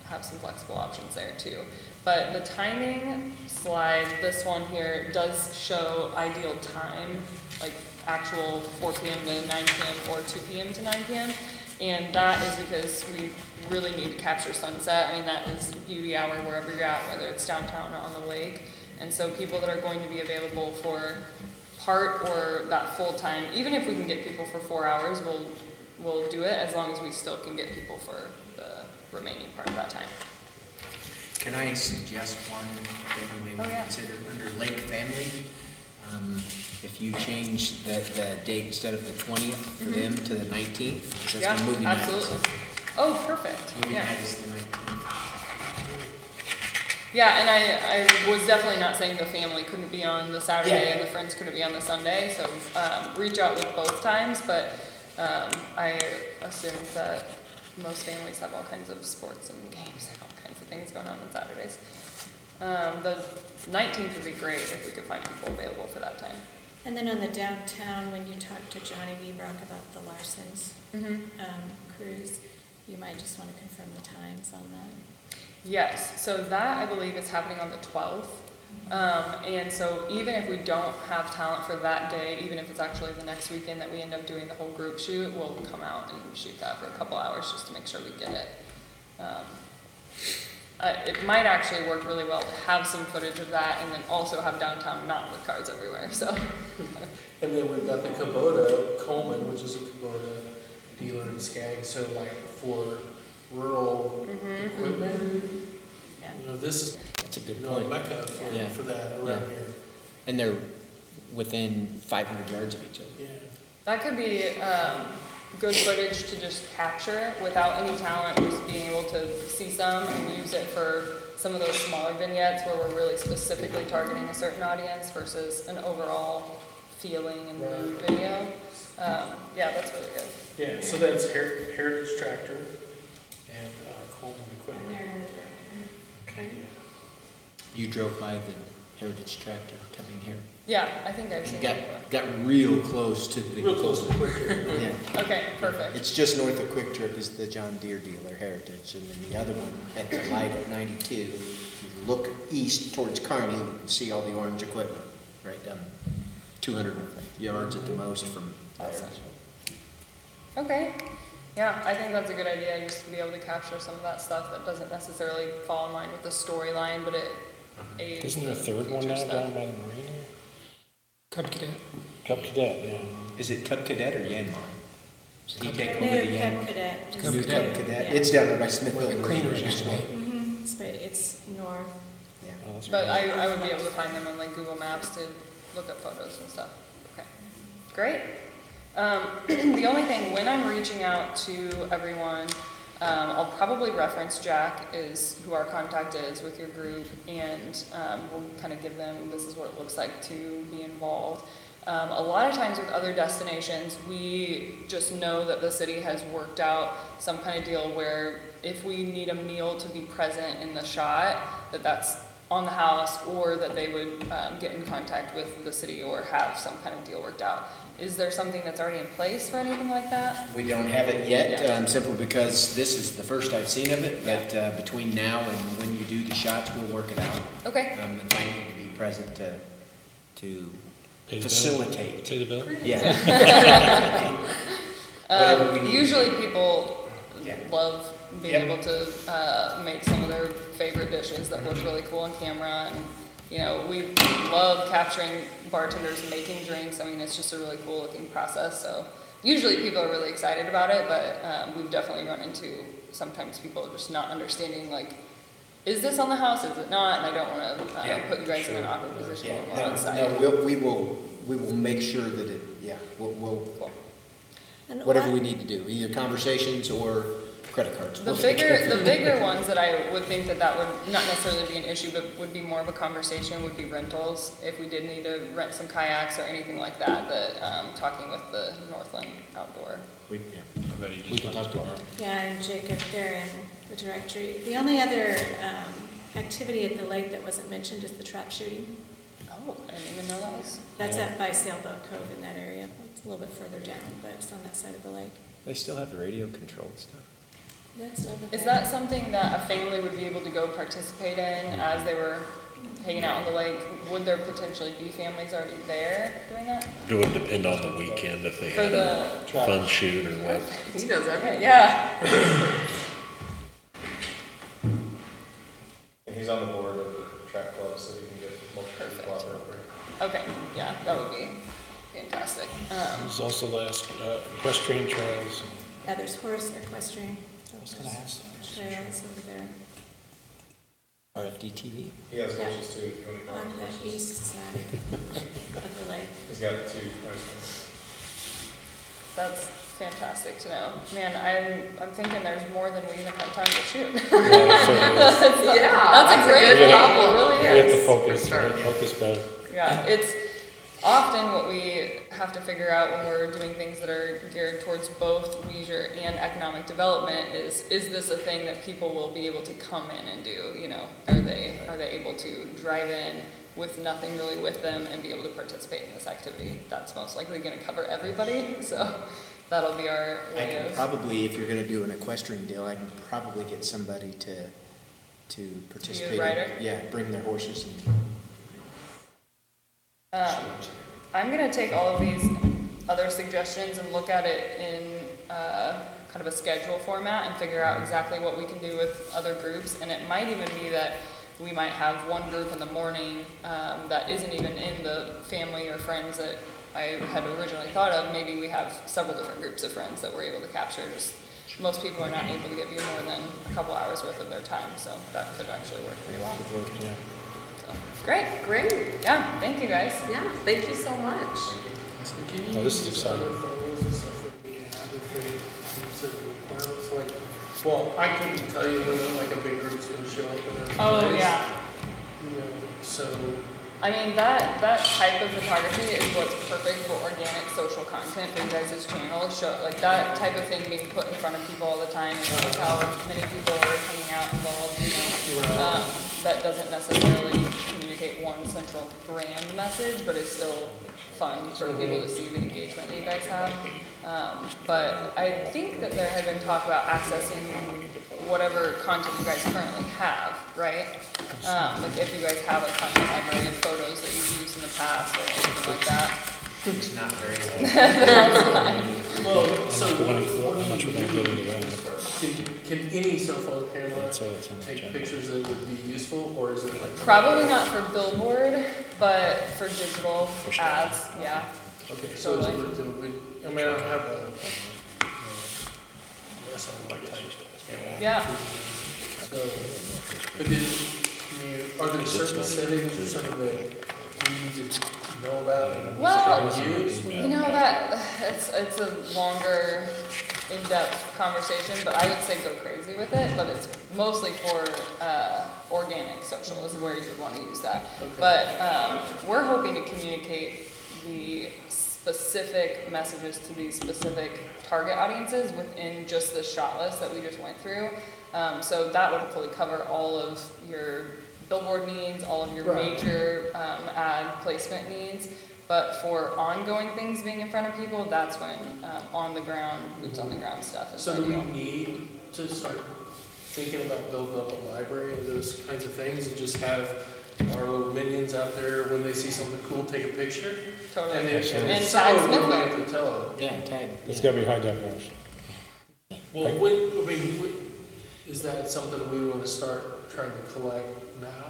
have some flexible options there too. But the timing slide, this one here, does show ideal time, like actual 4 p.m. to 9 p.m. or 2 p.m. to 9 p.m. And that is because we really need to capture sunset. I mean, that is beauty hour wherever you're at, whether it's downtown or on the lake. And so people that are going to be available for part or that full time, even if we can get people for 4 hours, we'll do it as long as we still can get people for the remaining part of that time. Can I suggest one thing we may want to consider under Lake Family? If you change the date instead of the 20th for them to the 19th, because that's when movie night is. Absolutely. Oh, perfect. Movie Yeah. night is the 19th. Yeah, and I was definitely not saying the family couldn't be on the Saturday and the friends couldn't be on the Sunday, so reach out with both times, but I assume that most families have all kinds of sports and games and all kinds of things going on Saturdays. The 19th would be great if we could find people available for that time. And then on the downtown, when you talk to Johnny Weebrock about the Larson's cruise, you might just want to confirm the times on that. Yes, so that I believe is happening on the 12th. And so even if we don't have talent for that day, even if it's actually the next weekend that we end up doing the whole group shoot, we'll come out and shoot that for a couple hours just to make sure we get it. It might actually work really well to have some footage of that and then also have downtown not with cars everywhere, so. And then we've got the Kubota Coleman, which is a Kubota dealer in Skag, so like for rural equipment, you know, this is, That's a good you know, a point. mecca for that around here. And they're within 500 yards of each other. Yeah. That could be good footage to just capture without any talent, just being able to see some and use it for some of those smaller vignettes where we're really specifically targeting a certain audience versus an overall feeling and mood video. Yeah, that's really good. Yeah, so that's Heritage Tractor and Coleman Equipment. Okay. You drove by the Heritage Tractor coming here. Yeah, I think I've seen You it. got real close to the. Real close to Quick Trip. Yeah. Okay, perfect. It's just north of Quick Trip is the John Deere dealer, Heritage, and then the other one at the light at 92. You look east towards Kearney, you can see all the orange equipment right down 200 yards at the most from there. Okay. Yeah, I think that's a good idea, just to be able to capture some of that stuff that doesn't necessarily fall in line with the storyline, but it aids. Isn't there a the third one future now stuff. down by the marina? Cub Cadet. Cub Cadet, yeah. Is it Cub Cadet or Yanmar? Did he take over No, the Cub Yanmar? Cadet. Cub New Cadet. Cub Cadet. Yeah. It's down there by Where Smithville. the cleaners used to be. Mm-hmm, it's north. Oh, that's But right. I would be able to find them on like Google Maps to look up photos and stuff. Okay, great. The only thing, when I'm reaching out to everyone, I'll probably reference Jack is who our contact is with your group, and we'll kind of give them, this is what it looks like to be involved. A lot of times with other destinations, we just know that the city has worked out some kind of deal where if we need a meal to be present in the shot, that's on the house, or that they would get in contact with the city or have some kind of deal worked out. Is there something that's already in place for anything like that? We don't have it yet, Yeah. simply because this is the first I've seen of it, but between now and when you do the shots, we'll work it out. Okay, And I need to be present to Pay the bill? facilitate. Pay the bill? Yeah. Whatever we need. usually people Yeah. love being Yep. able to make some of their favorite dishes that look really cool on camera, and we love capturing bartenders making drinks. I mean, it's just a really cool looking process. So usually people are really excited about it, but we've definitely run into sometimes people just not understanding, like, is this on the house? Is it not? And I don't want to Yeah, put you guys in an awkward position Yeah, when we're on site. no, we will make sure that it, we'll, Cool. And whatever what- we need to do, either conversations or credit cards. The We'll take care of the it. bigger ones that I would think that would not necessarily be an issue, but would be more of a conversation, would be rentals. If we did need to rent some kayaks or anything like that, talking with the Northland Outdoor. We can talk to her. Yeah, and Jacob there in the directory. The only other activity at the lake that wasn't mentioned is the trap shooting. Oh, I didn't even know that was. That's up by Sailboat Cove in that area. It's a little bit further down, but it's on that side of the lake. They still have the radio controlled stuff. That's over Is there. that something that a family would be able to go participate in as they were hanging out on the lake? Would there potentially be families already there doing that? It would depend on the weekend if they For had a the, fun shoot or what. He knows everything. yeah. And he's on the board of the track club, so he can get multiple people out there. Okay, yeah, that would be fantastic. There's also the equestrian trails. Yeah, there's horse equestrian. gonna ask. Trails over there RFDTV. He has Yeah. horses too, if you want to on call them the horses. east side of the lake. He's got two horses. That's fantastic to know. Man, I'm thinking there's more than we even have time to shoot. Yeah, That's a great good problem, it really We have to is. focus, focus better. Yeah, it's often what we have to figure out when we're doing things that are geared towards both leisure and economic development is this a thing that people will be able to come in and do? Are they able to drive in with nothing really with them and be able to participate in this activity? That's most likely going to cover everybody, so that'll be our I way can of. probably, if you're gonna do an equestrian deal, I can probably get somebody to participate. in- rider? Yeah, bring their horses and. I'm gonna take all of these other suggestions and look at it in kind of a schedule format and figure out exactly what we can do with other groups. And it might even be that we might have one group in the morning that isn't even in the family or friends that I had originally thought of. Maybe we have several different groups of friends that we're able to capture. Just most people are not able to give you more than a couple hours worth of their time, so that could actually work pretty well. Yeah. So, great, Great. yeah, thank you guys. Yeah, thank you so much. Oh, this is exciting. Well, I couldn't tell you whether like a big group's gonna show up or not. Oh, yeah. So, I mean, that type of photography is what's perfect for organic social content for you guys' channel. Like that type of thing being put in front of people all the time, and look how many people are hanging out involved. That doesn't necessarily communicate one central brand message, but it's still fun for people to see the engagement that you guys have. But I think that there had been talk about accessing whatever content you guys currently have, right? Like if you guys have a content library of photos that you've used in the past or anything like that. It's not very. Well, so How what much we're gonna get into that? can any cell phone camera I'd say it's on the take agenda. pictures that would be useful, or is it like? Probably not for billboard, but for digital For sure. ads, yeah. Okay, so it's, I mean, I don't have a, yes, I'm like type. Yeah. So, but then, I mean, are there certain settings or something that we need to know about and Well, use? You know that, it's a longer, in-depth conversation, but I would say go crazy with it, but it's mostly for, organic social is where you would want to use that. But, we're hoping to communicate the specific messages to these specific target audiences within just the shot list that we just went through. So that would fully cover all of your billboard needs, all of your Right. major, ad placement needs. But for ongoing things being in front of people, that's when, on the ground, boots on the ground stuff is So do we ideal. need to start thinking about building up a library and those kinds of things and just have our little minions out there, when they see something cool, take a picture? Totally. And then, And and tag so we Smithville. have to tell them. Yeah, tag. It's gotta be high definition. Well, is that something we want to start trying to collect now?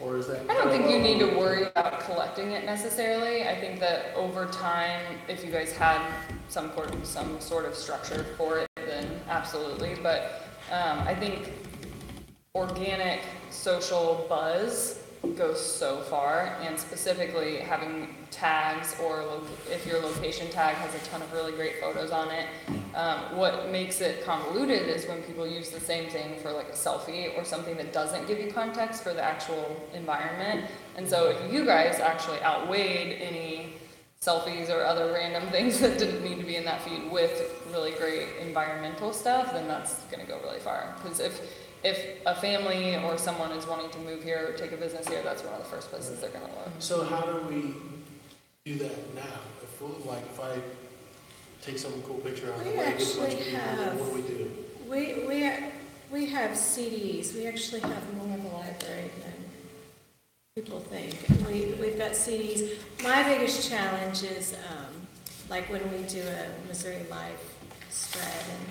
Or is that? I don't think you need to worry about collecting it necessarily. I think that over time, if you guys had some sort of structure for it, then absolutely. But I think organic social buzz goes so far, and specifically having tags or if your location tag has a ton of really great photos on it. What makes it convoluted is when people use the same thing for like a selfie or something that doesn't give you context for the actual environment. And so if you guys actually outweighed any selfies or other random things that didn't need to be in that feed with really great environmental stuff, then that's going to go really far. Because if a family or someone is wanting to move here or take a business here, that's one of the first places they're going to look. So how do we do that now? If I take some cool picture on the We way, get a bunch of actually people, have- what do we do? We have CDs. We actually have more of a library than people think. We've got CDs. My biggest challenge is, like when we do a Missouri Life spread and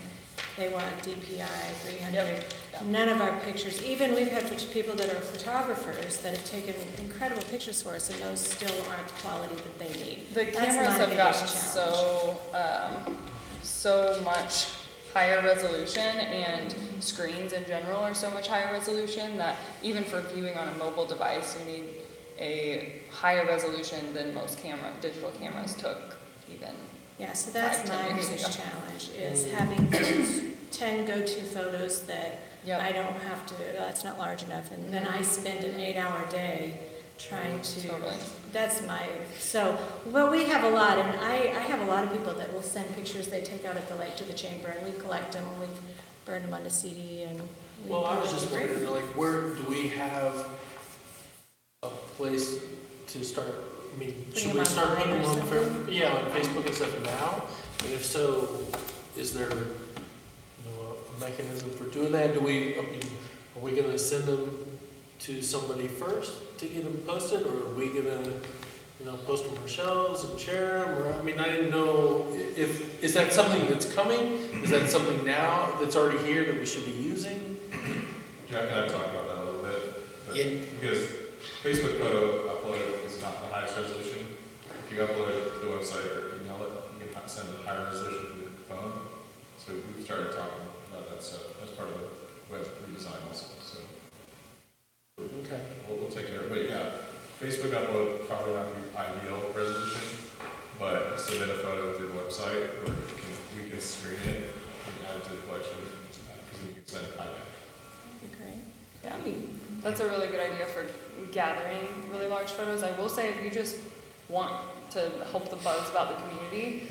they want DPI 300. None of our pictures, even we've had people that are photographers that have taken incredible pictures for us, and those still aren't the quality that they need. The That's cameras my have gotten biggest challenge. so much higher resolution, and screens in general are so much higher resolution that even for viewing on a mobile device, you need a higher resolution than most digital cameras took even. Yeah, so that's 5-10 my years biggest ago. challenge, is having those 10 go-to photos that Yep. I don't have to, that's not large enough, and then I spend an 8-hour day trying to, Totally. that's my, so, but we have a lot, and I have a lot of people that will send pictures they take out at the lake to the chamber, and we collect them, and we've burned them onto CD, and we Well, I was post just them. wondering, like, where do we have a place to start? I mean, Putting should them we start online putting or them on, something? yeah, on Facebook and stuff now? And if so, is there, a mechanism for doing that? Are we gonna send them to somebody first to get them posted, or are we gonna, post them ourselves and share them? Or, I didn't know is that something that's coming? Is that something now that's already here that we should be using? Jack and I talked about that a little bit, but Yeah. because Facebook photo upload is not the highest resolution. If you upload it to the website or email it, you can send a higher resolution to the phone. So we started talking about that stuff as part of the web redesign also, so Okay. we'll take care of it. But yeah, Facebook upload probably not the ideal resolution, but submit a photo to the website, or we can screen it and add it to the collection, because we can send it back. Great. Yeah, that's a really good idea for gathering really large photos. I will say, if you just want to help the buzz about the community,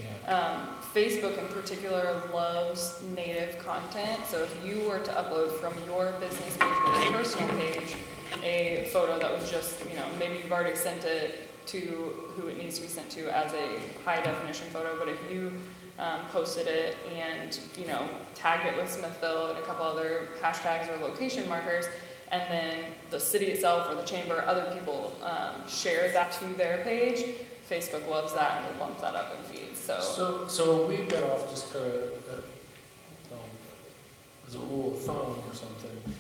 Facebook in particular loves native content. So if you were to upload from your business page or your personal page a photo that was just, maybe you've already sent it to who it needs to be sent to as a high definition photo, but if you posted it and, tagged it with Smithville and a couple other hashtags or location markers, and then the city itself or the chamber, other people share that to their page, Facebook loves that and will bump that up in feeds, So we got off just kind of, as a rule of thumb or something,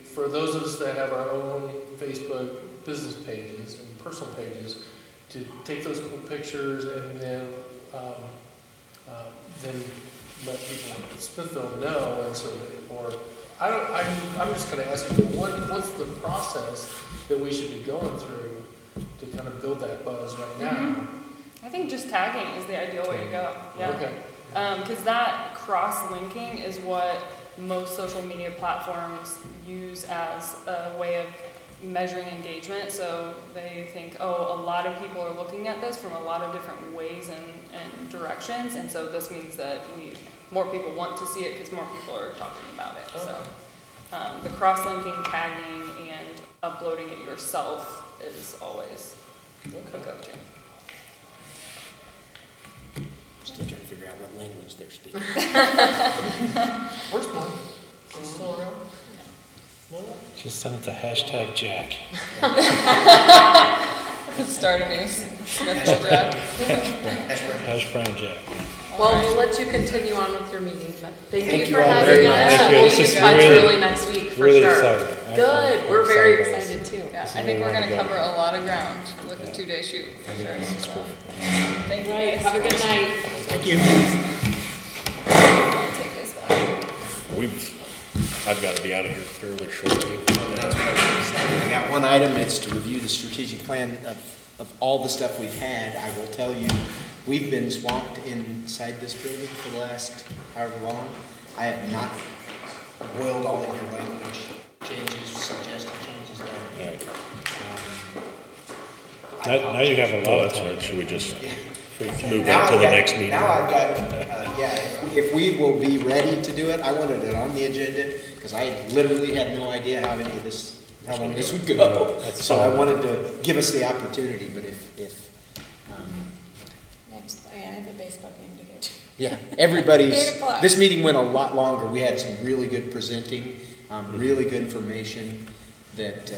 for those of us that have our own Facebook business pages and personal pages, to take those cool pictures and then let people in Smithville know, and so, or, I'm just kind of asking, what's the process that we should be going through to kind of build that buzz right now? I think just tagging is the ideal way to go, yeah. Okay. Because that cross-linking is what most social media platforms use as a way of measuring engagement. So they think, oh, a lot of people are looking at this from a lot of different ways and directions, and so this means that more people want to see it because more people are talking about it. So the cross-linking, tagging, and uploading it yourself is always a go-to. Still trying to figure out what language they're speaking. Where's mine? Is it still around? Just send it to hashtag Jack. Start a new Smithville draft. Hash brown Jack. Well, we'll let you continue on with your meeting, but thank you you for all having very us. much. Thank you. We'll This be is in touch really- early next week, for Really sure. exciting. Good, we're very excited too. Yeah, I think we're gonna cover a lot of ground with a 2-day shoot, for sure. So, thank you. Right, have a good night. Thank you. I'll take this back. I've got to be out of here fairly shortly. I got one item, it's to review the strategic plan of all the stuff we've had. I will tell you, we've been swamped inside this building for the last however long. I have not boiled all of your language changes, suggested changes down. Right. I Now you have a Oh, lot of that's time. right, should we just Yeah. move Now on to I've the got- next meeting? Now I've got, if we will be ready to do it, I wanted it on the agenda, because I literally had no idea how long this would go. So I wanted to give us the opportunity, but if, Next, I have a baseball game to go to. yeah, everybody's, 8 o'clock. this meeting went a lot longer. We had some really good presenting, really good information that,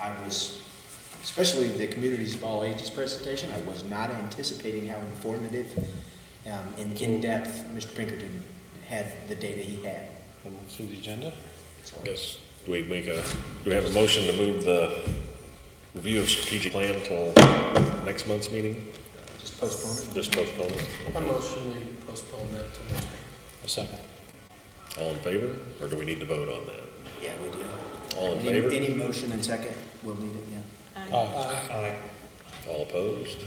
I was, especially the communities of all ages presentation, I was not anticipating how informative and in-depth Mr. Pinkerton had the data he had. Through the agenda? I guess, do we have a motion to move the review of strategic plan till next month's meeting? Just postpone it. Just postpone it? I motion we postpone that to next week. A second. All in favor, or do we need to vote on that? Yeah, we do. All in favor? Any motion and second, we'll need it, yeah. Aye. All opposed?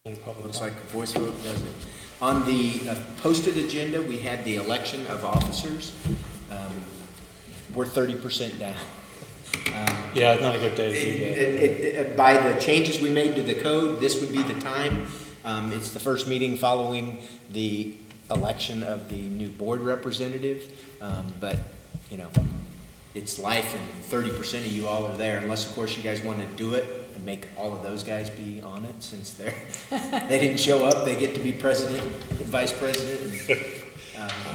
Any public Looks comment? like a voice vote does it. On the posted agenda, we had the election of officers. We're 30% down. Yeah, it's not a good day to do that. By the changes we made to the code, this would be the time. It's the first meeting following the election of the new board representative. But, you know, it's life and 30% of you all are there, unless, of course, you guys want to do it and make all of those guys be on it, since they didn't show up, they get to be president, vice president.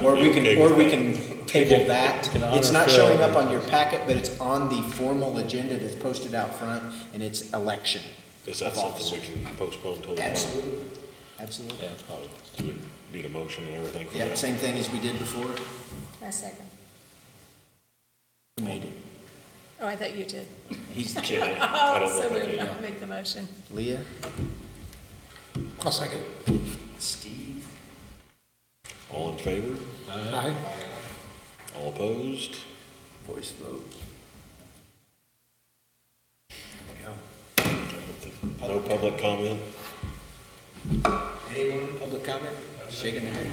Or we can table that. It's not showing up on your packet, but it's on the formal agenda that's posted out front, and it's election Is that of something officers. we can postpone till? Absolutely, absolutely. Yeah, probably. Do we need a motion and everything for Yeah, that? same thing as we did before. A second. Who made it? Oh, I thought you did. He's the chair. I Oh, don't know so if I moved. did. I'll make the motion. Leah? I'll second. Steve? All in favor? Aye. All opposed? Voice vote. No public comment? Anyone, public comment? Shaking their head.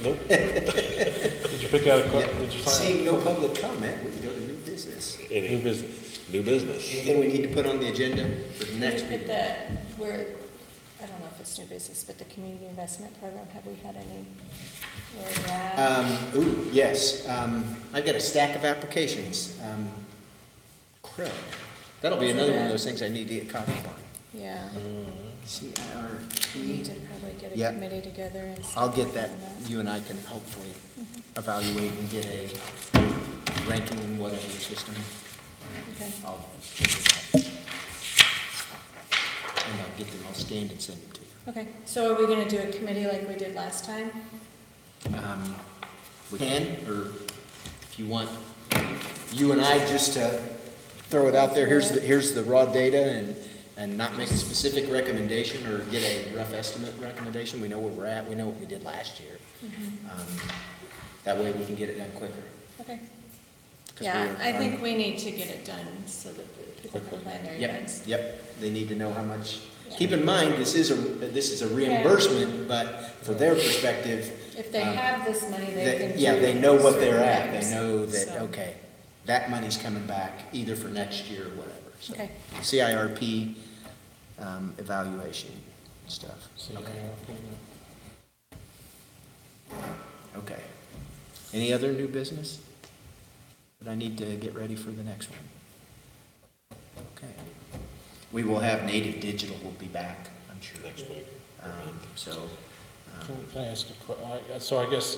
Nope. Did you pick out did you find? Seeing no public comment, we can go to new business. Any New business. new business? Anything we need to put on the agenda for the next But meeting? I don't know if it's new business, but the community investment program, have we had any, where we're at? Ooh, yes. I've got a stack of applications. Crud. That'll be another one of those things I need to get caught up on. Yeah, CIRP. we need to probably get Yeah. a committee together and. I'll start get that. on You and I can hopefully evaluate and get a ranking, whatever system. Okay. I'll and I'll get them all scanned and send them to you. Okay, so are we gonna do a committee like we did last time? We can, or if you want, you and I just throw it out there, here's the raw data and not make a specific recommendation or get a rough estimate recommendation. We know where we're at, we know what we did last year. That way we can get it done quicker. Okay. 'Cause Yeah, we're- I think we need to get it done so that the people can plan their events. Yep, they need to know how much. Keep in mind, this is a reimbursement, but for their perspective. If they have this money, they can. Yeah, do they know what certain they're at, things. they know that, So, okay, that money's coming back either for next year or whatever. So, Okay. CIRP, evaluation stuff. So, Okay. Okay. Any other new business that I need to get ready for the next one? Okay. We will have Native Digital will be back, I'm sure. Next week. So, Can I ask so I guess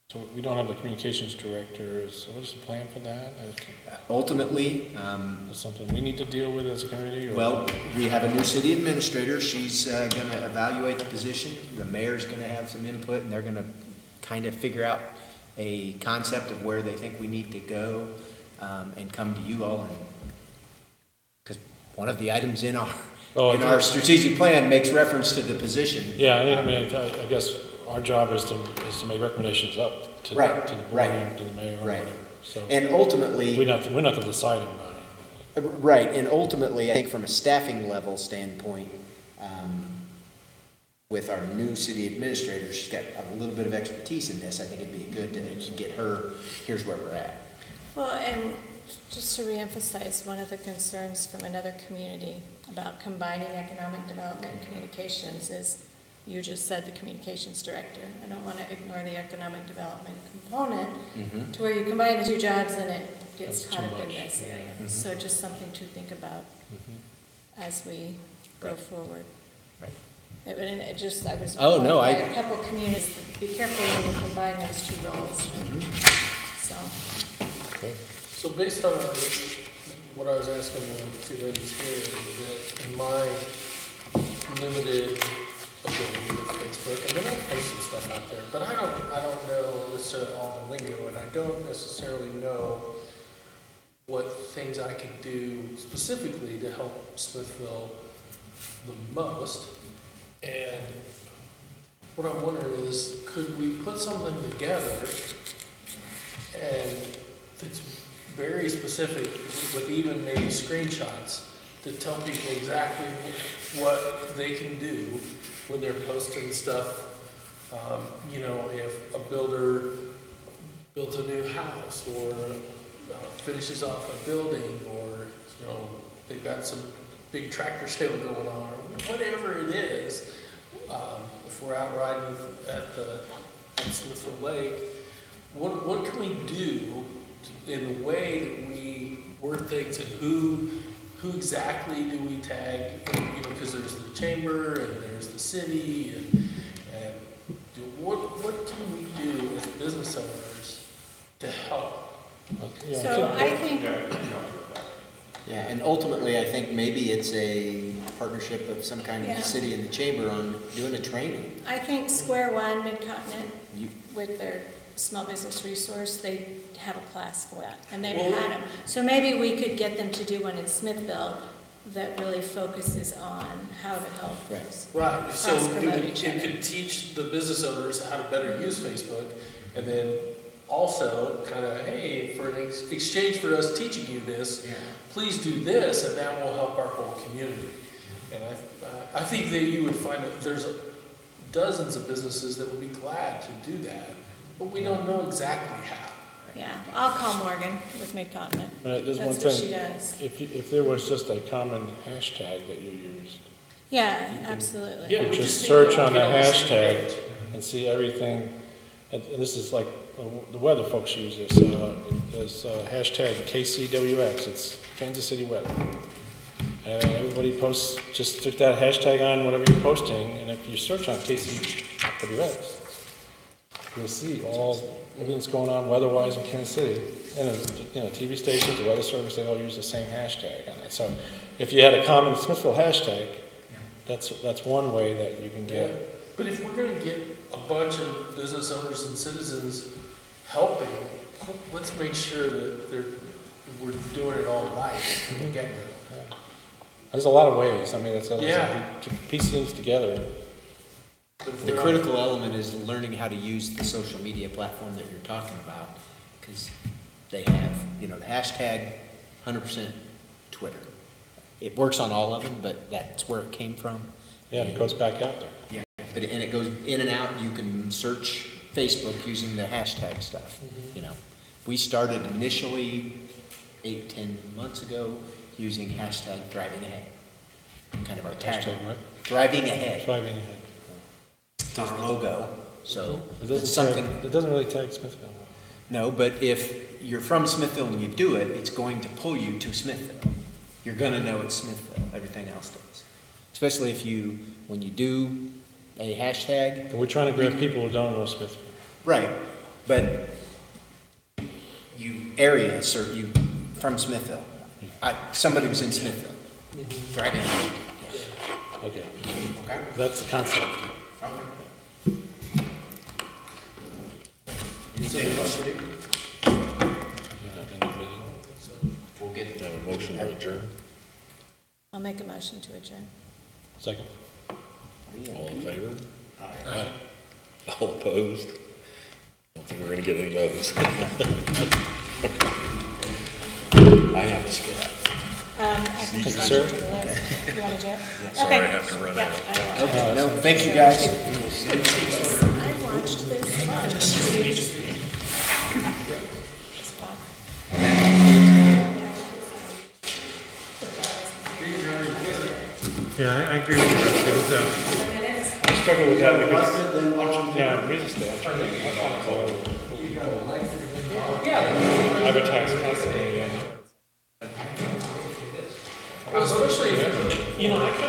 so we don't have the communications director, so what is the plan for that? ultimately, Is something we need to deal with as a community? Or? well, we have a new city administrator. She's going to evaluate the position. The mayor's going to have some input, and they're going to kind of figure out a concept of where they think we need to go, and come to you all. Because one of the items in our strategic plan makes reference to the position. Yeah, I mean, I guess our job is to make recommendations up to, Right, to the board right, and to the mayor. right. Whatever. So And ultimately, we're not the deciding body. right, and ultimately, I think from a staffing level standpoint, with our new city administrator, she's got a little bit of expertise in this. I think it'd be good to get her, here's where we're at. Well, and just to reemphasize, one of the concerns from another community about combining economic development and communications is, you just said the communications director. I don't want to ignore the economic development component to where you combine the two jobs and it gets That's caught too up in much. this area. So just something to think about as we go forward. Right. And it just, I was. Oh, no, by a couple communities, be careful when you combine those two roles. So, So based on what I was asking the two ladies here, is that in my limited ability with Facebook, and then I post some stuff out there, but I don't know necessarily all the lingo, and I don't necessarily know what things I can do specifically to help Smithville the most. And what I'm wondering is, could we put something together and it's very specific, with even maybe screenshots, to tell people exactly what they can do when they're posting stuff. You know, if a builder builds a new house, or finishes off a building, or, you know, they've got some big tractor sale going on, or whatever it is. If we're out riding at Smithville Lake, what can we do in the way that we word things, and who exactly do we tag? You know, because there's the chamber and there's the city, and what can we do as business owners to help? Yeah, so I think, Yeah, and ultimately, I think maybe it's a partnership of some kind of Yeah. the city and the chamber on doing a training. I think Square One, Mid-Continent, You- with their small business resource, they have a class for that, and they've Well- had them. So maybe we could get them to do one in Smithville that really focuses on how to help Right. us. Right, so Cross-promote each it other. could teach the business owners how to better use Facebook, and then also kind of, hey, for an exchange for us teaching you this, please do this, and that will help our whole community. And I think that you would find that there's dozens of businesses that would be glad to do that, but we don't know exactly how. Yeah, I'll call Morgan with Mid-Continent. There's one That's what she thing, does. if there was just a common hashtag that you used, Yeah, absolutely. Yeah, you we just just search need to on the get on the same hashtag page. and see everything, and this is like, the weather folks use this, there's hashtag KCWX, it's Kansas City weather. And everybody posts, just stick that hashtag on whatever you're posting, and if you search on KCWX, you'll see everything that's going on weather-wise in Kansas City. And, TV stations, the weather service, they all use the same hashtag on it. So if you had a common Smithville hashtag, that's one way that you can get. But if we're gonna get a bunch of business owners and citizens helping, let's make sure that we're doing it all right. Okay. There's a lot of ways. I mean, Yeah. to piece things together. The critical element is learning how to use the social media platform that you're talking about, because they have, the hashtag 100% Twitter. It works on all of them, but that's where it came from. Yeah, it goes back out there. Yeah, and it goes in and out. You can search Facebook using the hashtag stuff, We started initially 8-10 months ago using hashtag thriving ahead. Kind of our tag. Hashtag what? Thriving ahead. Thriving ahead. It's our logo. So It it's something. doesn't really tag Smithville. No, but if you're from Smithville and you do it, it's going to pull you to Smithville. You're going to know it's Smithville. Everything else does. Especially when you do a hashtag. And we're trying to grab people who don't know Smithville. Right, but you from Smithville. Somebody was in Smithville. Right in. Okay. That's the concept. Anything else to do? We'll get Have a motion to adjourn. I'll make a motion to adjourn. Second. All in favor? Aye. All opposed? I don't think we're gonna get any votes. I have to skip. I can Thank you, change sir. it to the list. You want to do it? Sorry, I Okay. have to run Yeah, out. I will. Okay, no, thank you, guys. I watched this. It's fun. Yeah, I agree with you. I struggle with that because, yeah, real estate, I'm trying to advertise constantly. Especially if, I